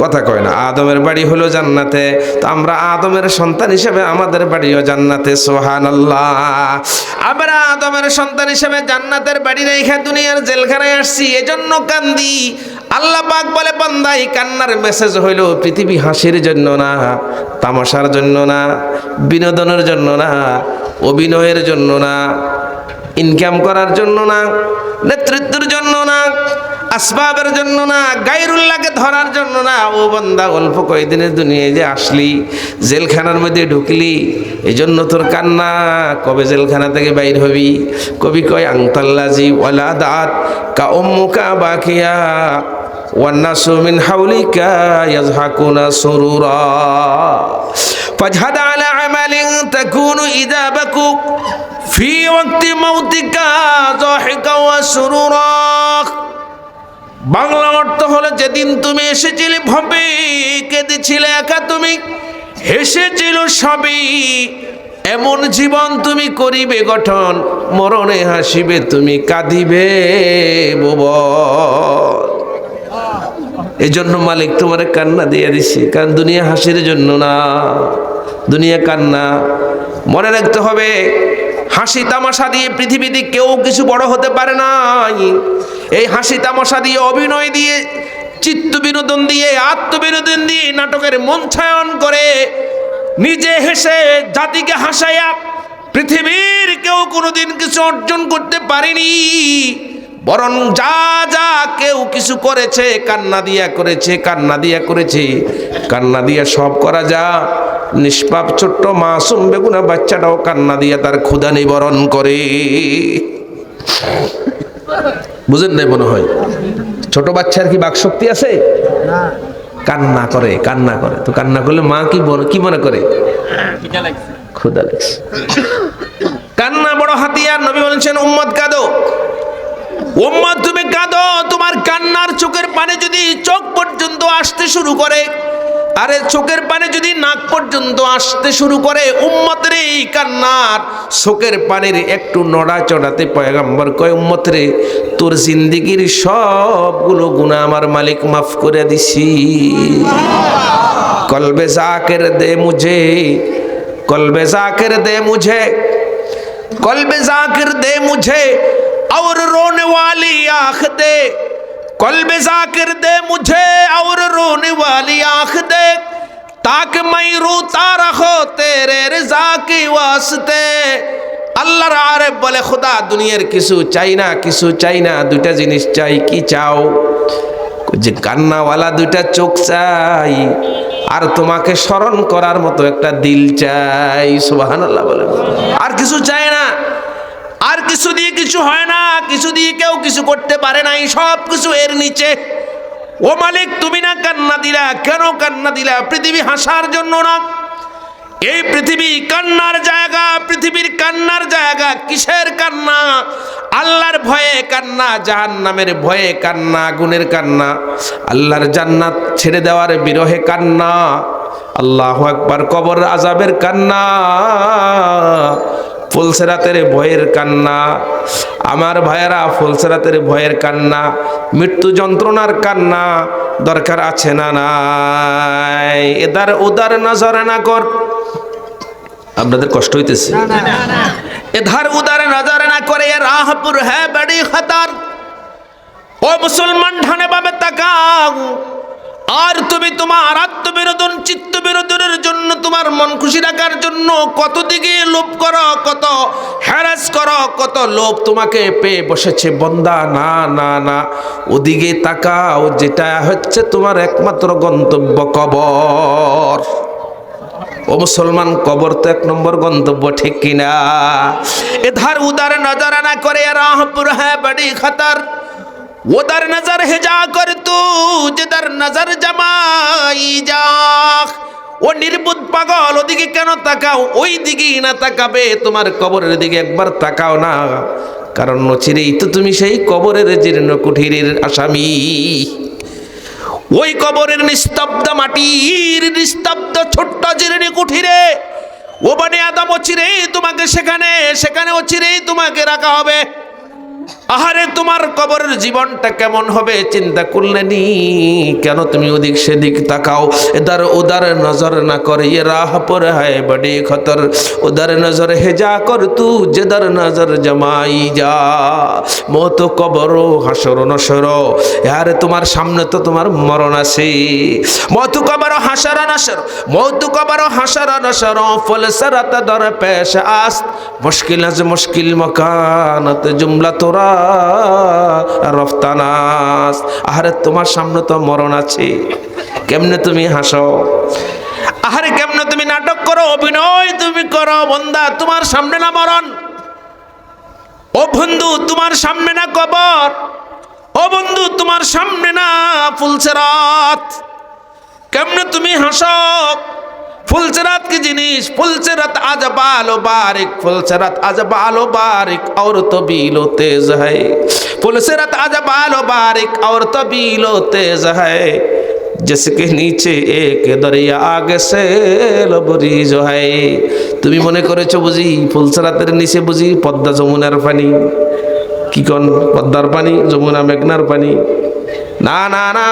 কথা কয় না। আদমের বাড়ি হলো জান্নাতে। তো আমরা আদমের সন্তান হিসেবে আমাদের বাড়িও জান্নাতে। সুবহানাল্লাহ। আমরা আদমের সন্তান হিসেবে জান্নাতের বাড়ি রেখে দুনিয়ার জেলখানায় আসছি, এজন্য কান্দি। আল্লাহ পাক বলে বান্দা এই কান্নার মেসেজ হইলো পৃথিবী হাসির জন্য না, তামাশার জন্য না, বিনোদনের জন্য না, অভিনয়ের জন্য না, ইনকাম করার জন্য না, নেতৃত্বের জন্য না, আসবাবের জন্য না, গায়রুল্লাহকে ধরার জন্য না। ও বান্দা অল্প কয়েকদিনের দুনিয়ায় যে আসলি, জেলখানার মধ্যে ঢুকলি, এই জন্য তোর কান্না। কবে জেলখানা থেকে বাইর হবি? কবি কয় আংতাল্লাজি ওয়ালাদাত কা উম্মুকা বাকিয়া ওয়ান্নাসু মিন হাওলিকা ইয়াজহাকুনা সুরুরা ফাজহাদ আলা আমালিন তাকুনু ইযা বাকু ফি ওয়াক্তি মাউতিকা যাহিকা ওয়া সুরুরা। বাংলা অর্থ হলো যেদিন তুমি এসেছিলে ভবে কেঁদেছিলে একা, তুমি হেসেছিল সবই। এমন জীবন তুমি করিবে গঠন, মরণে হাসিবে তুমি কাঁদিবে ভুবন। এই জন্য মালিক তোমার কান্না দিয়ে দিছি, কারণ দুনিয়া হাসির জন্য না, দুনিয়া কান্না। মনে রাখতে হবে হাসি তামাশা দিয়ে পৃথিবীতে কেউ কিছু বড় হতে পারে না। এই হাসি তামাশা দিয়ে, অভিনয় দিয়ে, চিত্ত বিনোদন দিয়ে, আত্মবিনোদন দিয়ে, নাটকের মঞ্চায়ন করে নিজে হেসে জাতিকে হাসাইয়া পৃথিবীর কেউ কোনোদিন কিছু অর্জন করতে পারেনি। বরং যা যা কেউ কিছু করেছে কান্না দিয়া করেছে, কান্না দিয়া করেছে, কান্না দিয়া সব করা যা। নিষ্পাপ ছোট্ট মাসুম বেগুনা বাচ্চাটাও কান্না দিয়া তার ক্ষুধা নিবারণ করে। বুঝেন নাই মনে হয়? ছোট বাচ্চার কি বাকশক্তি আছে? কান্না করে, কান্না করে। তো কান্না করলে মা কি মনে করে? ক্ষুধা লাগছে। কান্না বড় হাতিয়ার। নবী বলেছেন উম্মত কাঁদো, উম্মত তুমি কাঁদো। তোমার কান্নার চোখের পানি যদি চোখ পর্যন্ত আসতে শুরু করে, আরে চোখের পানি যদি না নাক পর্যন্ত আসতে শুরু করে। উম্মতের এই কান্নার চোখের পানির একটু নড়া চড়াতে পয়গম্বর কয়, উম্মত রে, তোর জিন্দিগির সবগুলো গুনাহ আমার মালিক মাফ করে দিছি। কলবে জাকির দে মুঝে, কলবে জাকির দে মুঝে, কলবে জাকির দে মুঝে और रोने वाली आँख दे, कल्बे जाकिर दे मुझे और रोने वाली आँख दे, ताकि मैं रोता रहो तेरे रज़ा के वास्ते। আল্লাহর আরেফ বলে, খোদা দুনিয়ার কিছু চাই না, কিছু চাই না, দুইটা জিনিস চাই। কি চাও? যে কান্নাওয়ালা দুইটা চোখ চাই, আর তোমাকে স্মরণ করার মতো একটা দিল চাই। সুবহানাল্লাহ বলে, আর কিছু চাই না। আর কিছু দিয়ে কিছু হয় না, কিছু দিয়ে কেউ কিছু করতে পারে না, এই সব কিছু এর নিচে। ও মালিক, তুমি না কান্না দিলা, কেন কান্না দিলা? পৃথিবী হাসার জন্য না। এই পৃথিবী কান্নার জায়গা, পৃথিবীর কান্নার জায়গা। কিসের কান্না? আল্লাহর ভয়ে কান্না, জাহান্নামের ভয়ে কান্না, আগুনের কান্না, আল্লাহর জান্নাত ছেড়ে দেওয়ার বিরহে কান্না, আল্লাহু আকবার, কবর আযাবের কান্না, ফুলসেরাতের ভয়ের কান্না। আমার ভাইয়েরা, ফুলসেরাতের ভয়ের কান্না, মৃত্যু যন্ত্রণার কান্না দরকার আছে না নাই? এদার উদার নজর না কর। আপনাদের কষ্ট হইতেছে? এধার উদার নজর না করে রাহ পুর হ্যাঁ বড়ি খতর। ও মুসলমান, ঢানে বামে তাকাও। আর তুমি তোমার আত্মবিনোদন, চিত্ত বিনোদনের জন্য, তোমার মন খুশি রাখার জন্য কত দিকে লোভ করো, কত হ্যারাস করো, কত লোভ তোমাকে পেয়ে বসেছে। বন্দা, না না না, ওদিকে তাকাও, যেটা হচ্ছে তোমার একমাত্র গন্তব্য, কবর। ও মুসলমান, কবর তো এক নম্বর গন্তব্য, ঠিক কিনা? এধার উদার নজর না করে রাহপুর হ্যাঁ বড়ি খতর। उधर नजर है जाकर तू जिधर नजर जमाई जा। ও নির্বুদ পাগল, ওদিকে কেন তাকাও? ওই দিকেই না তাকাবে, তোমার কবরের দিকে একবার তাকাও না। কারণ চিরেই তো তুমি সেই কবরের জীর্ণ কুঠিরের আসামি। ওই কবরের নিস্তব্ধ মাটির নিস্তব্ধ ছোট্ট জীর্ণ কুঠিরে ও বনে আদম চিরেই তোমাকে সেখানে চিরেই তোমাকে রাখা হবে। আহারে, তোমার কবরের জীবনটা কেমন হবে চিন্তা করলে নি? কেন তুমি ওদিক সেদিক তাকাও? এদার উদার নজর না করে ये राह पर है बड़ी खतर, उधर नजर है जा कर तू जिधर नजर जमाई जा। মौত কবর হাসর নসর। আরে তোমার সামনে তো তোমার মরণ আছে। মৌত কবর হাসর নসর, মৌত কবর হাসর নসর, ফুলসরাত দর পেশ আস্ত, মুশকিল আজ মুশকিল মকানত জুমলা তোরা রফতানাস। আহারে, তোমার সামনে তো মরণ আছে, কেমনে তুমি হাসো? আহারে, কেমনে তুমি নাটক করো, অভিনয় তুমি করো? বন্দা, তোমার সামনে না মরণ। ও বন্ধু, তোমার সামনে না কবর। ও বন্ধু, তোমার সামনে না ফুলসেরাত। কেমনে তুমি হাসো? ফুলসেরাত কি জিনিস? ফুলসেরাত আজ বালো বারিক, ফুলসেরাত আজ বালো বারিক और तबीलो तेज है, ফুলসেরাত আজ বালো বারিক और तबीलो तेज है, जिसके नीचे एक दरिया आगे से लबरीज है। তুমি মনে করেছো বুঝি ফুলসেরাতের নিচে বুঝি পদ্মা যমুনার পানি? কি কোন পদ্মার পানি, যমুনা মেঘনার পানি? না না না,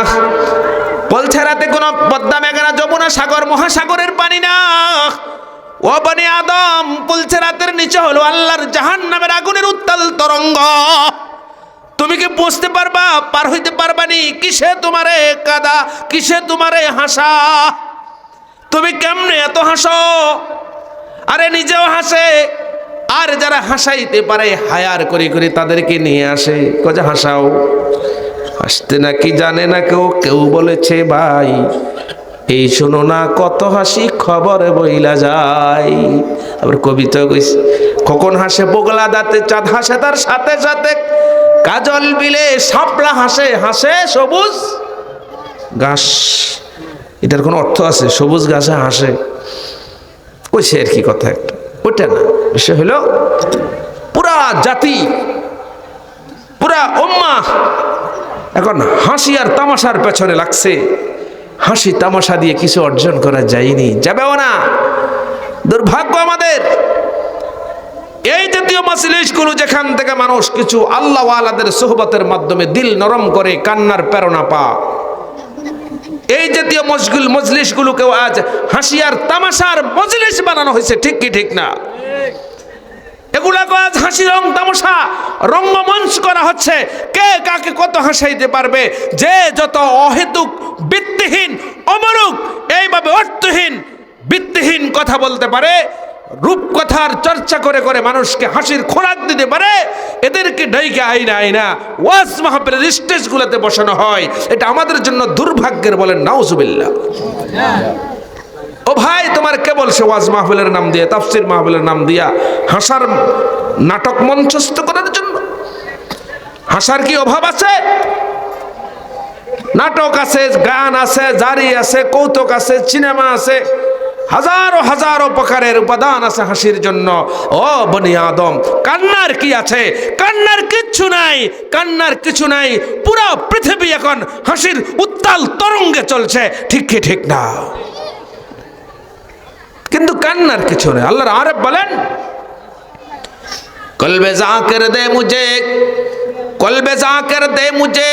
ফুলসেরাতে কোন পদ্মা মেঘনা যমুনা সাগর মহাসাগরের পানি না। ও বনি আদম, ফুলসেরাতের নিচে হলো আল্লাহর জাহান্নামের আগুনের উত্তাল তরঙ্গ। তুমি কি বুঝতে পারবা, পার হইতে পারবা নি? কিসে তোমারে কাদা, কিসে তোমারে হাসা? তুমি কেমনে এত হাসো? আরে নিজেও হাসে, আর যারা হাসাইতে পারে হায়ার করে করে তাদেরকে নিয়ে আসে, কজা হাসাও। হাসতে নাকি জানে না কেউ, কেউ বলেছে ভাই এই শোনো না কত হাসি খবর বইলা যায়। আবার কবিতা কইছে, কখন হাসে বগলা দাঁতে চাঁদ হাসে তার সাথে সাথে, কাজল বিলে শাপলা হাসে, হাসে সবুজ ঘাস। এটার কোনো অর্থ আছে? সবুজ ঘাসে হাসে কইছে আর কি কথা একটা, ওইটা না। বিষয় হলো পুরা জাতি, পুরা উম্মাহ এখন হাসি আর তামাশার পেছনে লাগছে। হাসি তামাশা দিয়ে কিছু অর্জন করা যায়নি, যাবেও না। দুর্ভাগ্য আমাদের। এই জাতীয় মজলিসগুলো যেখান থেকে মানুষ কিছু আল্লাহ ওয়ালাদের সোহবতের মাধ্যমে দিল নরম করে কান্নার প্রেরণা পা, এই জাতীয় মজলিসগুলোকেও আজ হাসি আর তামাশার মজলিস বানানো হয়েছে। ঠিক কি ঠিক না? এগুলাকে আজ হাসি রং তামাশা রঙ্গমঞ্চ করা হচ্ছে। কে কাকে কত হাসাইতে পারবে, যে যত অহেতুক ভিত্তিহীন অমরুক এইভাবে অর্থহীন ভিত্তিহীন কথা বলতে পারে, রূপকথার চর্চা করে করে মানুষকে হাসির খোরাক দিতে পারে, এদেরকে ডাইকে আইনা আইনা ওয়াজ মাহফিলের স্টেজগুলোতে বসানো হয়। এটা আমাদের জন্য দুর্ভাগ্যের, বলেন নাউজুবিল্লাহ। ও ভাই, তোমার কে বলছে ওয়াজ মাহফিলের নাম দিয়ে, তাফসীর মাহফিলের নাম দিয়া হাসার নাটক মঞ্চস্থ করার জন্য? হাসার কি অভাব আছে? নাটক আছে, গান আছে, জারি আছে, কৌতুক আছে, সিনেমা আছে, হাজারো হাজারো প্রকারের উপাদান আছে হাসির জন্য। ও বনি আদম, কান্নার কি আছে? কান্নার কিচ্ছু নাই, কান্নার কিছু নাই। পুরো পৃথিবী এখন হাসির উত্তাল তরঙ্গে চলছে। ঠিক কি ঠিক না? কিন্তু কান্নার কিছু নেই। আল্লাহর আরব বলেন, কলবে জাকির দে মুঝে, কলবে জাকির দে মুঝে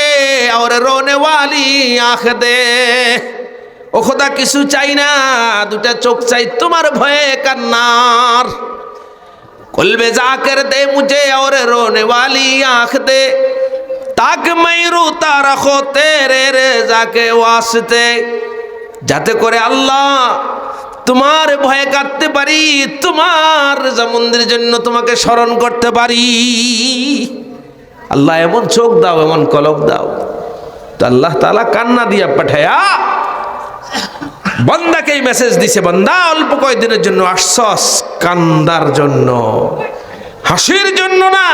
और रोने वाली आँख दे। ও খোদা, কিছু চাই না, দুটা চোখ চাই তোমার ভয়ে কান্নার। কলবে জাকির দে মুঝে और रोने वाली आँख दे, ताकि मैं रोता रखो तेरे रेज़ा के वास्ते। যাতে করে আল্লাহ তোমার ভয়ে কাঁদতে পারি, তোমার জামুন্দের জন্য তোমাকে স্মরণ করতে পারি। আল্লাহ এমন চোখ দাও, এমন কলব দাও। তো আল্লাহ তাআলা কান্না দিয়া পাঠায়া বান্দাকে এই মেসেজ দিছে, বান্দা অল্প কয়েকদিনের জন্য আসছস কান্দার জন্য, হাসির জন্য না।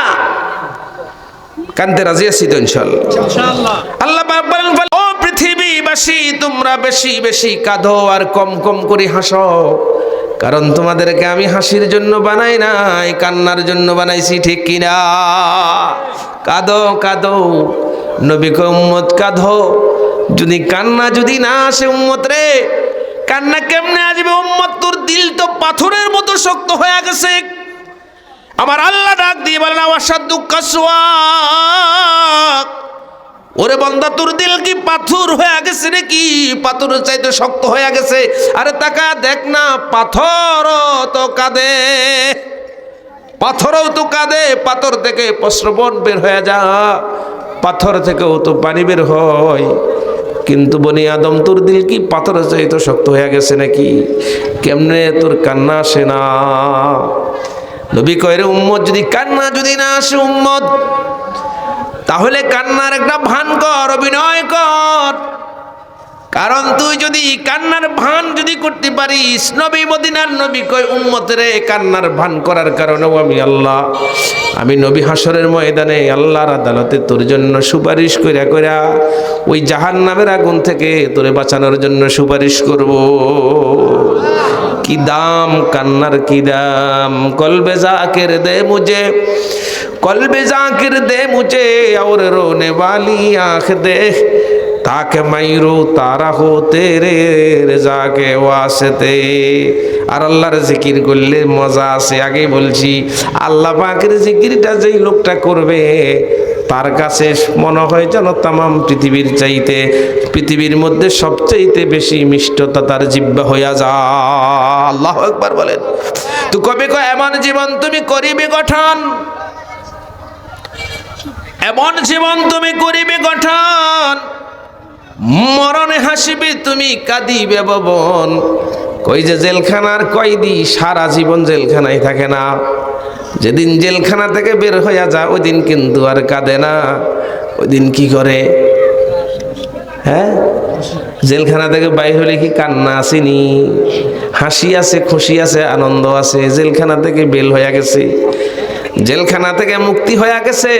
কানতে রাজি আছি তো ইনশাআল্লাহ। আল্লাহ বলেন, ও পৃথিবীবাসী, তোমরা বেশি বেশি কাঁদো আর কম কম করে হাসো, কারণ তোমাদেরকে আমি হাসির জন্য বানাই নাই, কান্নার জন্য বানাইছি। ঠিক কিনা? কাঁদো কাঁদো, নবীকে উম্মত কাঁদো। যদি কান্না যদি না আসে উম্মত রে, কান্না কেমনে আসবে উম্মত? তোর দিল তো পাথরের মতো শক্ত হয়ে গেছে। আমার আল্লাহ ডাক দিয়ে বলেন, আওয়াসাদু কাসওয়া, ওরে বান্দা, তোর দিল কি পাথর হয়ে গেছে নাকি? পাথরের চাইতে শক্ত হয়ে গেছে? আরে তাকা দেখ না, পাথরও তো কাঁদে, পাথরও তো কাঁদে। পাথর থেকে প্রস্রবণ বের হয়ে যা, পাথর থেকেও তো পানি বের হয়। কিন্তু বনি আদম, তোর দিল কি পাথরের চাইতে শক্ত হয়ে গেছে নাকি? কেমনে তোর কান্না আসে না? নবী কয়, রে উম্মত, যদি কান্না যদি না আসে উম্মত, তাহলে কান্নার একটা ভান কর, অভিনয় কর। কারণ তুই যদি কান্নার ভান যদি করতে পারিস, নবী মদিনার নবী কয়, উম্মত রে, কান্নার ভান করার কারণেও আমি আল্লাহ, আমি নবী হাসরের ময়দানে আল্লাহর আদালতে তোর জন্য সুপারিশ কইরা কইরা ওই জাহান্নামের আগুন থেকে তোরে বাঁচানোর জন্য সুপারিশ করব। কি দাম কান্নার, কি দাম! কলবে জাকির দে মুঝে, কলবে জাকির দে মুঝে और रोने वाली आँख दे, ताकि मैं रोता रहूं तेरे रज़ा के वास्ते। আর আল্লাহর জিকির করলে মজা আছে। আগে বলছি, আল্লাহ পাকের জিকিরটা যেই লোকটা করবে, তার কাছে মনে হয় যেন তামাম পৃথিবীর চাইতে, পৃথিবীর মধ্যে সবচাইতে বেশি মিষ্টতা তার জিহ্বা হইয়া যায়। আল্লাহু আকবার বলেন। তো কবে কয়, এমন জীবন তুমি করিবে গঠন, এমন জীবন তুমি করিবে গঠন, মরণে হাসিবে তুমি, কাঁদিবে ভবন। কই যে জেলখানার কয়েদি সারা জীবন জেলখানায় থাকে না, যেদিন জেলখানা থেকে বের হইয়া যায় ওই দিন কিন্তু আর কাঁদে না। ওই দিন কি করে? হ্যাঁ, জেলখানা থেকে বাইর হলে কি কান্না আসেনি? হাসি আছে, খুশি আছে, আনন্দ আছে। জেলখানা থেকে বের হইয়া গেছে, জেলখানা থেকে মুক্তি হইয়া গেছে,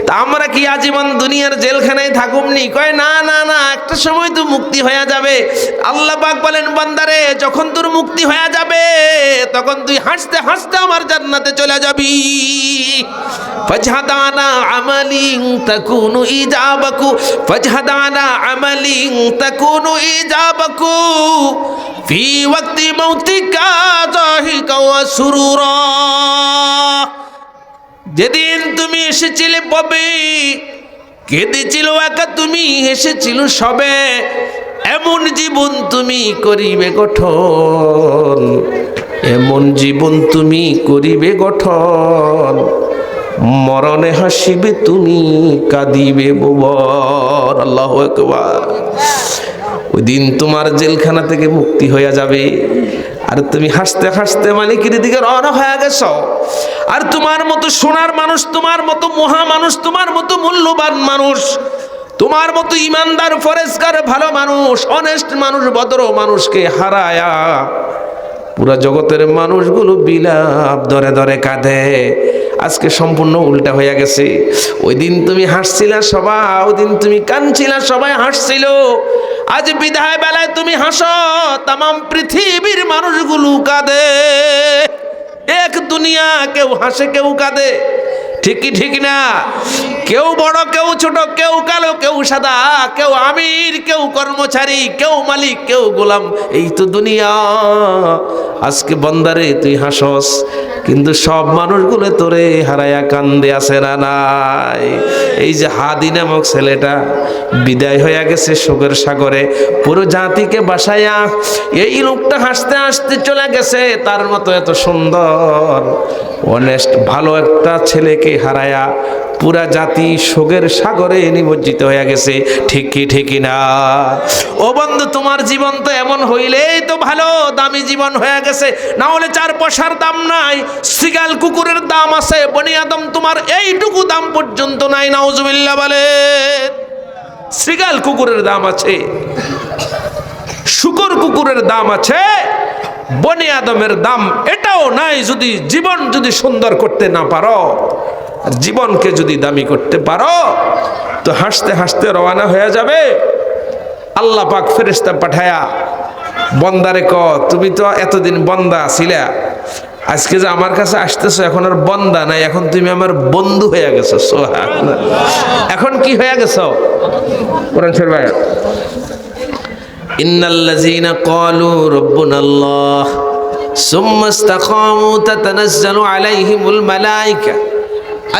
তা আমরা কি আজীবন দুনিয়ার জেলখানায় থাকুমনি? কয় না না না, একটা সময় তো মুক্তি হয়ে যাবে। আল্লাহ পাক বলেন, বান্দারে যখন তোর মুক্তি হয়ে যাবে তখন তুই হাসতে হাসতে আমার জান্নাতে চলে যাবি। ফাজহাদানা আমালিন তাকুনু ইজাবাকু, ফাজহাদানা আমালিন তাকুনু ইজাবাকু ফি ওয়াক্তি মাউতিকা যাহিকা ওয়া সুরুরা। যেদিন তুমি এসেছিলে ববে, কেঁদেছিল একা তুমি, হেসেছিল সবে, এমন জীবন তুমি করিবে গঠন, এমন জীবন তুমি করিবে গঠন, মরণে হাসিবে তুমি, কাঁদিবে বুবর। আল্লাহু আকবার। ওই দিন তোমার জেলখানা থেকে মুক্তি হয়ে যাবে, আর তুমি হাসতে হাসতে মালিকের দিকে রওনা হয়ে গেছ। আর তোমার মতো সোনার মানুষ, তোমার মতো মহা মানুষ, তোমার মতো মূল্যবান মানুষ, তোমার মতো ইমানদার ফরেজগার ভালো মানুষ, অনেস্ট মানুষ, ভদ্র মানুষকে হারায়া পুরা জগতের মানুষগুলো বিলাপ ধরে ধরে কাঁদে। আজকে সম্পূর্ণ উল্টা হয়ে গেছে। ওই দিন তুমি হাসছিলা সবাই, ওই দিন তুমি কাঁদছিলা সবাই হাসছিল। আজ বিদায় বেলায় তুমি হাসো, তামাম পৃথিবীর মানুষগুলো কাঁদে। এক দুনিয়া, কেউ হাসে কেউ কাঁদে, ঠিকই ঠিক না? কেউ বড় কেউ ছোট, কেউ কালো কেউ সাদা, কেউ আমির কেউ কর্মচারী, কেউ মালিক কেউ গোলাম, এই তো দুনিয়া। আজকে বন্দারে তুই হাসস, কিন্তু সব মানুষগুলো তোরে হারায়া কান্দে আছে না নাই? এই যে হাদি নামক ছেলেটা বিদায় হয়ে গেছে শোকের সাগরে, পুরো জাতিকে বাসায়া এই লোকটা হাসতে হাসতে চলে গেছে। তার মতো এত সুন্দর অনেস্ট ভালো একটা ছেলেকে হারায়া পুরা জাতি শোকের সাগরে নিমজ্জিত হয়ে গেছে। ঠিকই ঠিকই না? ও বন্ধু, তোমার জীবন তো এমন হইলেই তো ভালো, দামি জীবন হয়ে গেছে। না হলে 4 পয়সার দাম নাই, সিগাল কুকুরের দাম আছে, বনি আদম তোমার এইটুকু দাম পর্যন্ত নাই। নাউজুবিল্লাহ বলে। সিগাল কুকুরের দাম আছে, শুকর কুকুরের দাম আছে, বনি আদমের দাম এটাও নাই। যদি জীবন যদি সুন্দর করতে না পারো, আর জীবনকে যদি দামি করতে পারো, তো হাসতে হাসতে রওনা হয়ে যাবে। আল্লাহ পাক ফেরেশতা পাঠায়া বন্দারে ক, তুমি তো এতদিন বন্দা ছিলা, আজকে যে আমার কাছে আসতেছো, এখন আর বন্দা নাই, এখন তুমি আমার বন্ধু হয়ে গেছো। সুবহানাল্লাহ। এখন কি হয়ে গেছো? কোরআন শরীফ আয়াত, ইন্নাল্লাযীনা ক্বালু রাব্বুনাল্লাহ সুম্মা ইসতাকামু তাতানাজ্জালু আলাইহিমুল মালায়েকা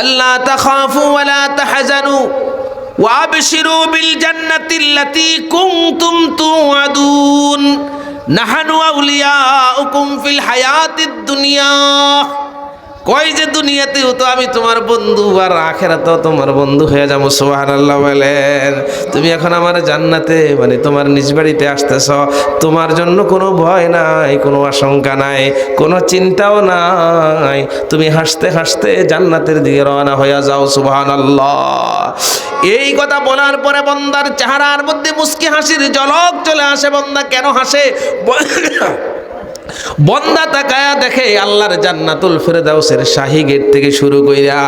আল্লা তাখাফু ওয়া লা তাহজানু ওয়া আবশিরু বিল জান্নাতিল্লাতী কুনতুম তুআদুন নাহানু আউলিয়াউকুম ফিল হায়াতিদ দুনিয়া। কয় যে দুনিয়াতেও তো আমি তোমার বন্ধু, আর আখিরাতেও তোমার বন্ধু হয়ে যাবো। সুবহানাল্লাহ বলেন। তুমি এখন আমার জান্নাতে, মানে তোমার নিজ বাড়িতে আসতেছ, তোমার জন্য কোনো ভয় নাই, কোনো আশঙ্কা নাই, কোনো চিন্তাও নাই। তুমি হাসতে হাসতে জান্নাতের দিকে রওনা হয়ে যাও। সুবহানাল্লাহ। এই কথা বলার পরে বন্দার চেহারার মধ্যে মুস্কি হাসির ঝলক চলে আসে। বন্দা কেন হাসে? বন্দা তাকায়া দেখে আল্লাহর জান্নাতুল ফেরদাউসের শাহী গেট থেকে শুরু কইরা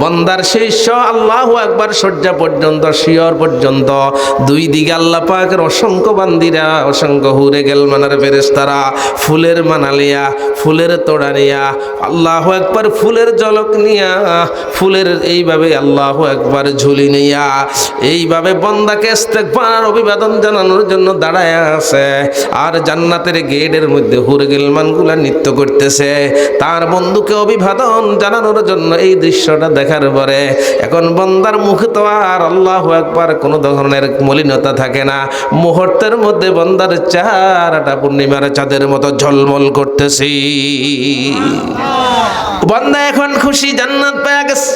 বন্দার শীর্ষ আল্লাহু আকবার সজ্জা পর্যন্ত, শিয়র পর্যন্ত, দুই দিকে আল্লাহ পাকের অসংখ্য বান্দিরা, অসংখ্য হুরে গেলমানার ফেরেশতারা ফুলের মানালিয়া, ফুলের তোড়া নিয়া, আল্লাহু আকবার ফুলের ঝলক নিয়া, ফুলের এইভাবে আল্লাহু আকবার ঝুলি নিয়া, এইভাবে বন্দাকে ইস্তেগফার অভিবাদন জানানোর জন্য দাঁড়ায় আছে। আর জান্নাতের গেটের মধ্যে হুরে গেলমানগুলা নৃত্য করতেছে তার বন্ধুকে অভিবাদন জানানোর জন্য। এই দৃশ্যটা দেখার পরে এখন বন্দার মুখে তো আর আল্লাহু আকবার কোনো ধরনের মলিনতা থাকে না। মুহূর্তের মধ্যে বন্দার চেহারাটা পূর্ণিমার চাঁদের মতো ঝলমল করতেছে। বন্দা এখন খুশি, জান্নাত পেয়ে গেছে।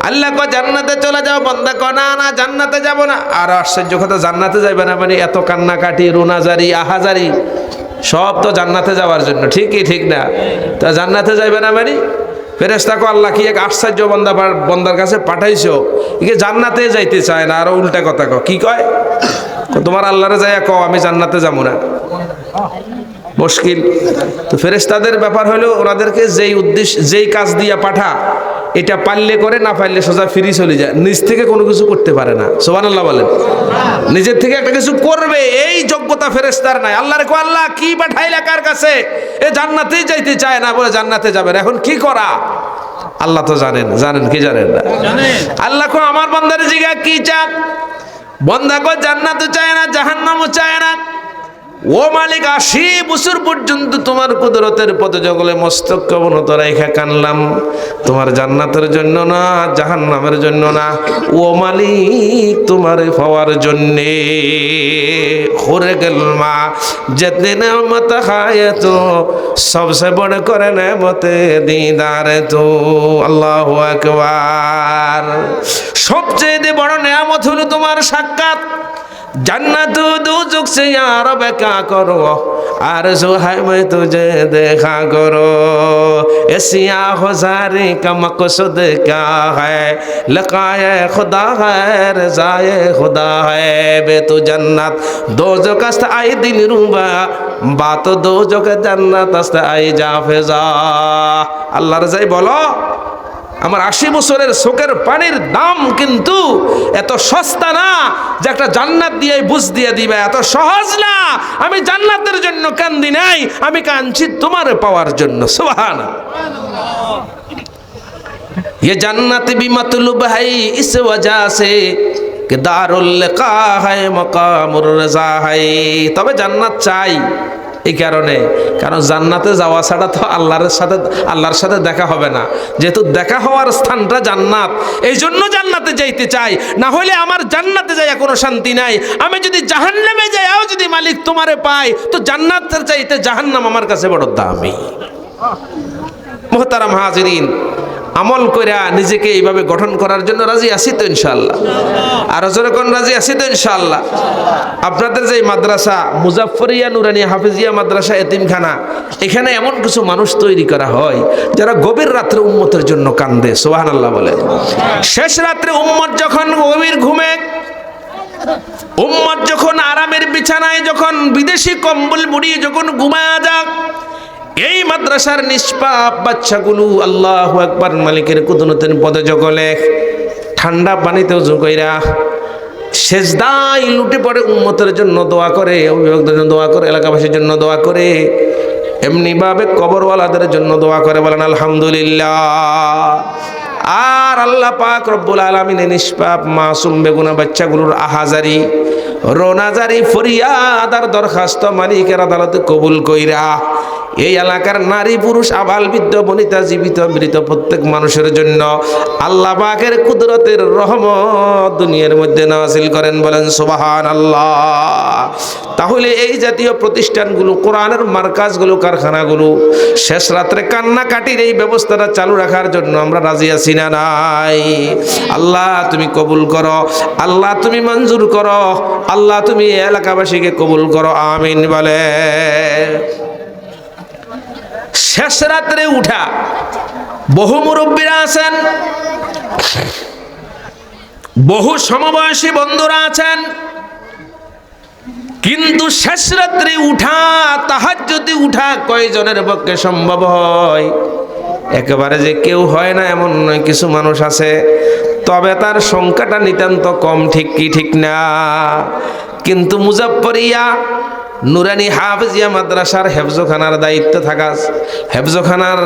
আল্লাহ কয় জান্নাতে চলে যাও। বন্দা কয় না না, জান্নাতে যাব না। আর আশ্চর্য কথা, জান্নাতে যাইবে না মানে এত কান্নাকাটি, রুনাজারি, আহাজারি, সব তো জান্নাতে যাওয়ার জন্য। ঠিকই ঠিক না? তা জান্নাতে যাইবে না মানে? ফেরেশতা কয় আল্লাহ কি এক আশ্চর্য বন্দার কাছে পাঠাইছো, একে জান্নাতে যাইতে চায় না। আর উল্টা কথা কয়, কি কয়? তোমার আল্লাহরে যাইয়া কও আমি জান্নাতে যাবো না। মুশকিল। তো ফেরেশতাদের ব্যাপার হলো ওনাদেরকে যেই উদ্দেশ্য, যেই কাজ দিয়া পাঠা, এটা পারলে করে, না পারলে সোজা ফিরি চলে যায়, নিজ থেকে কোনো কিছু করতে পারে না। সুবহানাল্লাহ বলেন। নিজের থেকে একটা কিছু করবে এই যোগ্যতা ফেরেশতার নাই। আল্লাহর কো আল্লাহ কি পাঠাইলা কার কাছে, এ জান্নাতেই যাইতে চায় না, বলে জান্নাতে যাবেন, এখন কি করা? আল্লাহ তো জানেন, জানেন কি জানেন না? আল্লাহ কো আমার বান্দার জিগা কি চান? বান্দা কো জান্নাতও চায় না, জাহান্নামও চায় না। ও মালিক, 80 বছর পর্যন্ত তোমার কুদরতের পথে জগলে মস্তক অবনত রেখা কানলাম, তোমার জান্নাতের জন্য না, জাহান্নামের জন্য না। ও মালিক, তোমার পাওয়ার জন্যে। খোরে গেলমা যেতে নেমত খায় তো সবসে বড় করে নেমতে দিদার তো। আল্লাহু আকবার। সবচেয়ে বড় নেয়ামত হলো তোমার সাক্ষাৎ। जन्नत दोज़ख से या रब क्या करो, आरज़ू है मैं तुझे देखा करो। ऐसिया ख़ुज़ारी का मक़सद क्या है, लक़ाए खुदा है, रज़ाए खुदा है। बे तो जन्नत दोज़ख अस्त आई दिल रुबा, बात दोज़ख जन्नत अस्त आई जाफ़िज़ा। अल्लाह रज़ाई बोलो, আমার 80 বছরের চোখের পানির দাম কিন্তু এত সস্তা না যে একটা জান্নাত দিয়ে বুঝ দিয়ে দিবে, এত সহজ না। আমি জান্নাতের জন্য কান্দি নাই, আমি কাঁদছি তোমার পাওয়ার জন্য। সুবহানাল্লাহ। ये जन्नत भी मतलूब है इस वजह से कि दारुल लिका है, मकामुर रज़ा है। তবে জান্নাত চাই এই কারণে, কারণ জান্নাতে যাওয়া ছাড়া তো আল্লাহর সাথে দেখা হবে না। যেহেতু দেখা হওয়ার স্থানটা জান্নাত, এই জন্য জান্নাতে যাইতে চাই। না হলে আমার জান্নাতে যাইয়া কোনো শান্তি নাই। আমি যদি জাহান্নামে যাইও যদি মালিক তোমারে পাই, তো জান্নাতের চাইতে জাহান্নাম আমার কাছে বড় দামি। মুহতারাম হাজিরিন, আমল কইরা নিজেকে এইভাবে গঠন করার জন্য রাজি আছি তো ইনশাআল্লাহ? আর জোরে কোন রাজি আছি তো ইনশাআল্লাহ? আপনাদের যে মাদ্রাসা মুজাফফরিয়া নুরানিয়া হাফিজিয়া মাদ্রাসা এতিমখানা, এখানে এমন কিছু মানুষ তৈরি করা হয় যারা গভীর রাত্রে উম্মতের জন্য কান্দে। সুবহানাল্লাহ বলে। শেষ রাত্রে উম্মত যখন গভীর ঘুমে, উম্মত যখন আরামের বিছানায়, যখন বিদেশি কম্বল মুড়ি যখন ঘুমায়া যাক, এই মাদ্রাসার নিষ্পাপ বাচ্চাগুলো আল্লাহু আকবার মালিকের কুদরতের পদে জগলে ঠান্ডা পানিতে ওযু কইরা সেজদায় লুটে পড়ে উম্মতের জন্য দোয়া করে, অভিভাবকদের জন্য দোয়া করে, এলাকাবাসীর জন্য দোয়া করে, এমনি ভাবে কবরওয়ালাদের জন্য দোয়া করে। বলেন আলহামদুলিল্লাহ। আর আল্লাহ পাক রব্বুল আলামিনের নিষ্পাপ মাসুম বেগুনা বাচ্চাগুলোর আহাজারি, রোনাজারি, ফরিয়াদ আর দরখাস্ত মালিকের আদালতে কবুল কইরা এই এলাকার নারী পুরুষ আবাল বৃদ্ধ বনিতা জীবিত মৃত প্রত্যেক মানুষের জন্য আল্লাহ পাকের কুদরতের রহমত দুনিয়ার মধ্যে নাযিল করেন। বলেন সুবহানাল্লাহ। তাহলে এই জাতীয় প্রতিষ্ঠানগুলো, কোরআনের মার্কাজগুলো, কারখানাগুলো শেষ রাত্রে কান্নাকাটির এই ব্যবস্থাটা চালু রাখার জন্য আমরা রাজি আছি না নাই? আল্লাহ তুমি কবুল করো, আল্লাহ তুমি মঞ্জুর করো, আল্লাহ তুমি এলাকাবাসীকে কবুল করো, আমিন বলে। শেষ রাত্রে উঠা বহু মুরব্বীরা আছেন, বহু সমবয়সী বন্ধুরা আছেন, কিন্তু শেষ রাত্রে উঠা, তাহাজ্জুদে উঠা কয়জনের পক্ষে সম্ভব হয়? একেবারে যে কেউ হয় না এমন নয়, কিছু মানুষ আছে, তবে তার সংখ্যাটা নিতান্ত কম। ঠিক কি ঠিক না? কিন্তু মুজাফফরিয়া নুরানি হাফিজিয়া মাদ্রাসার হেফজখানার দায়িত্বে থাকা, হেফজখানার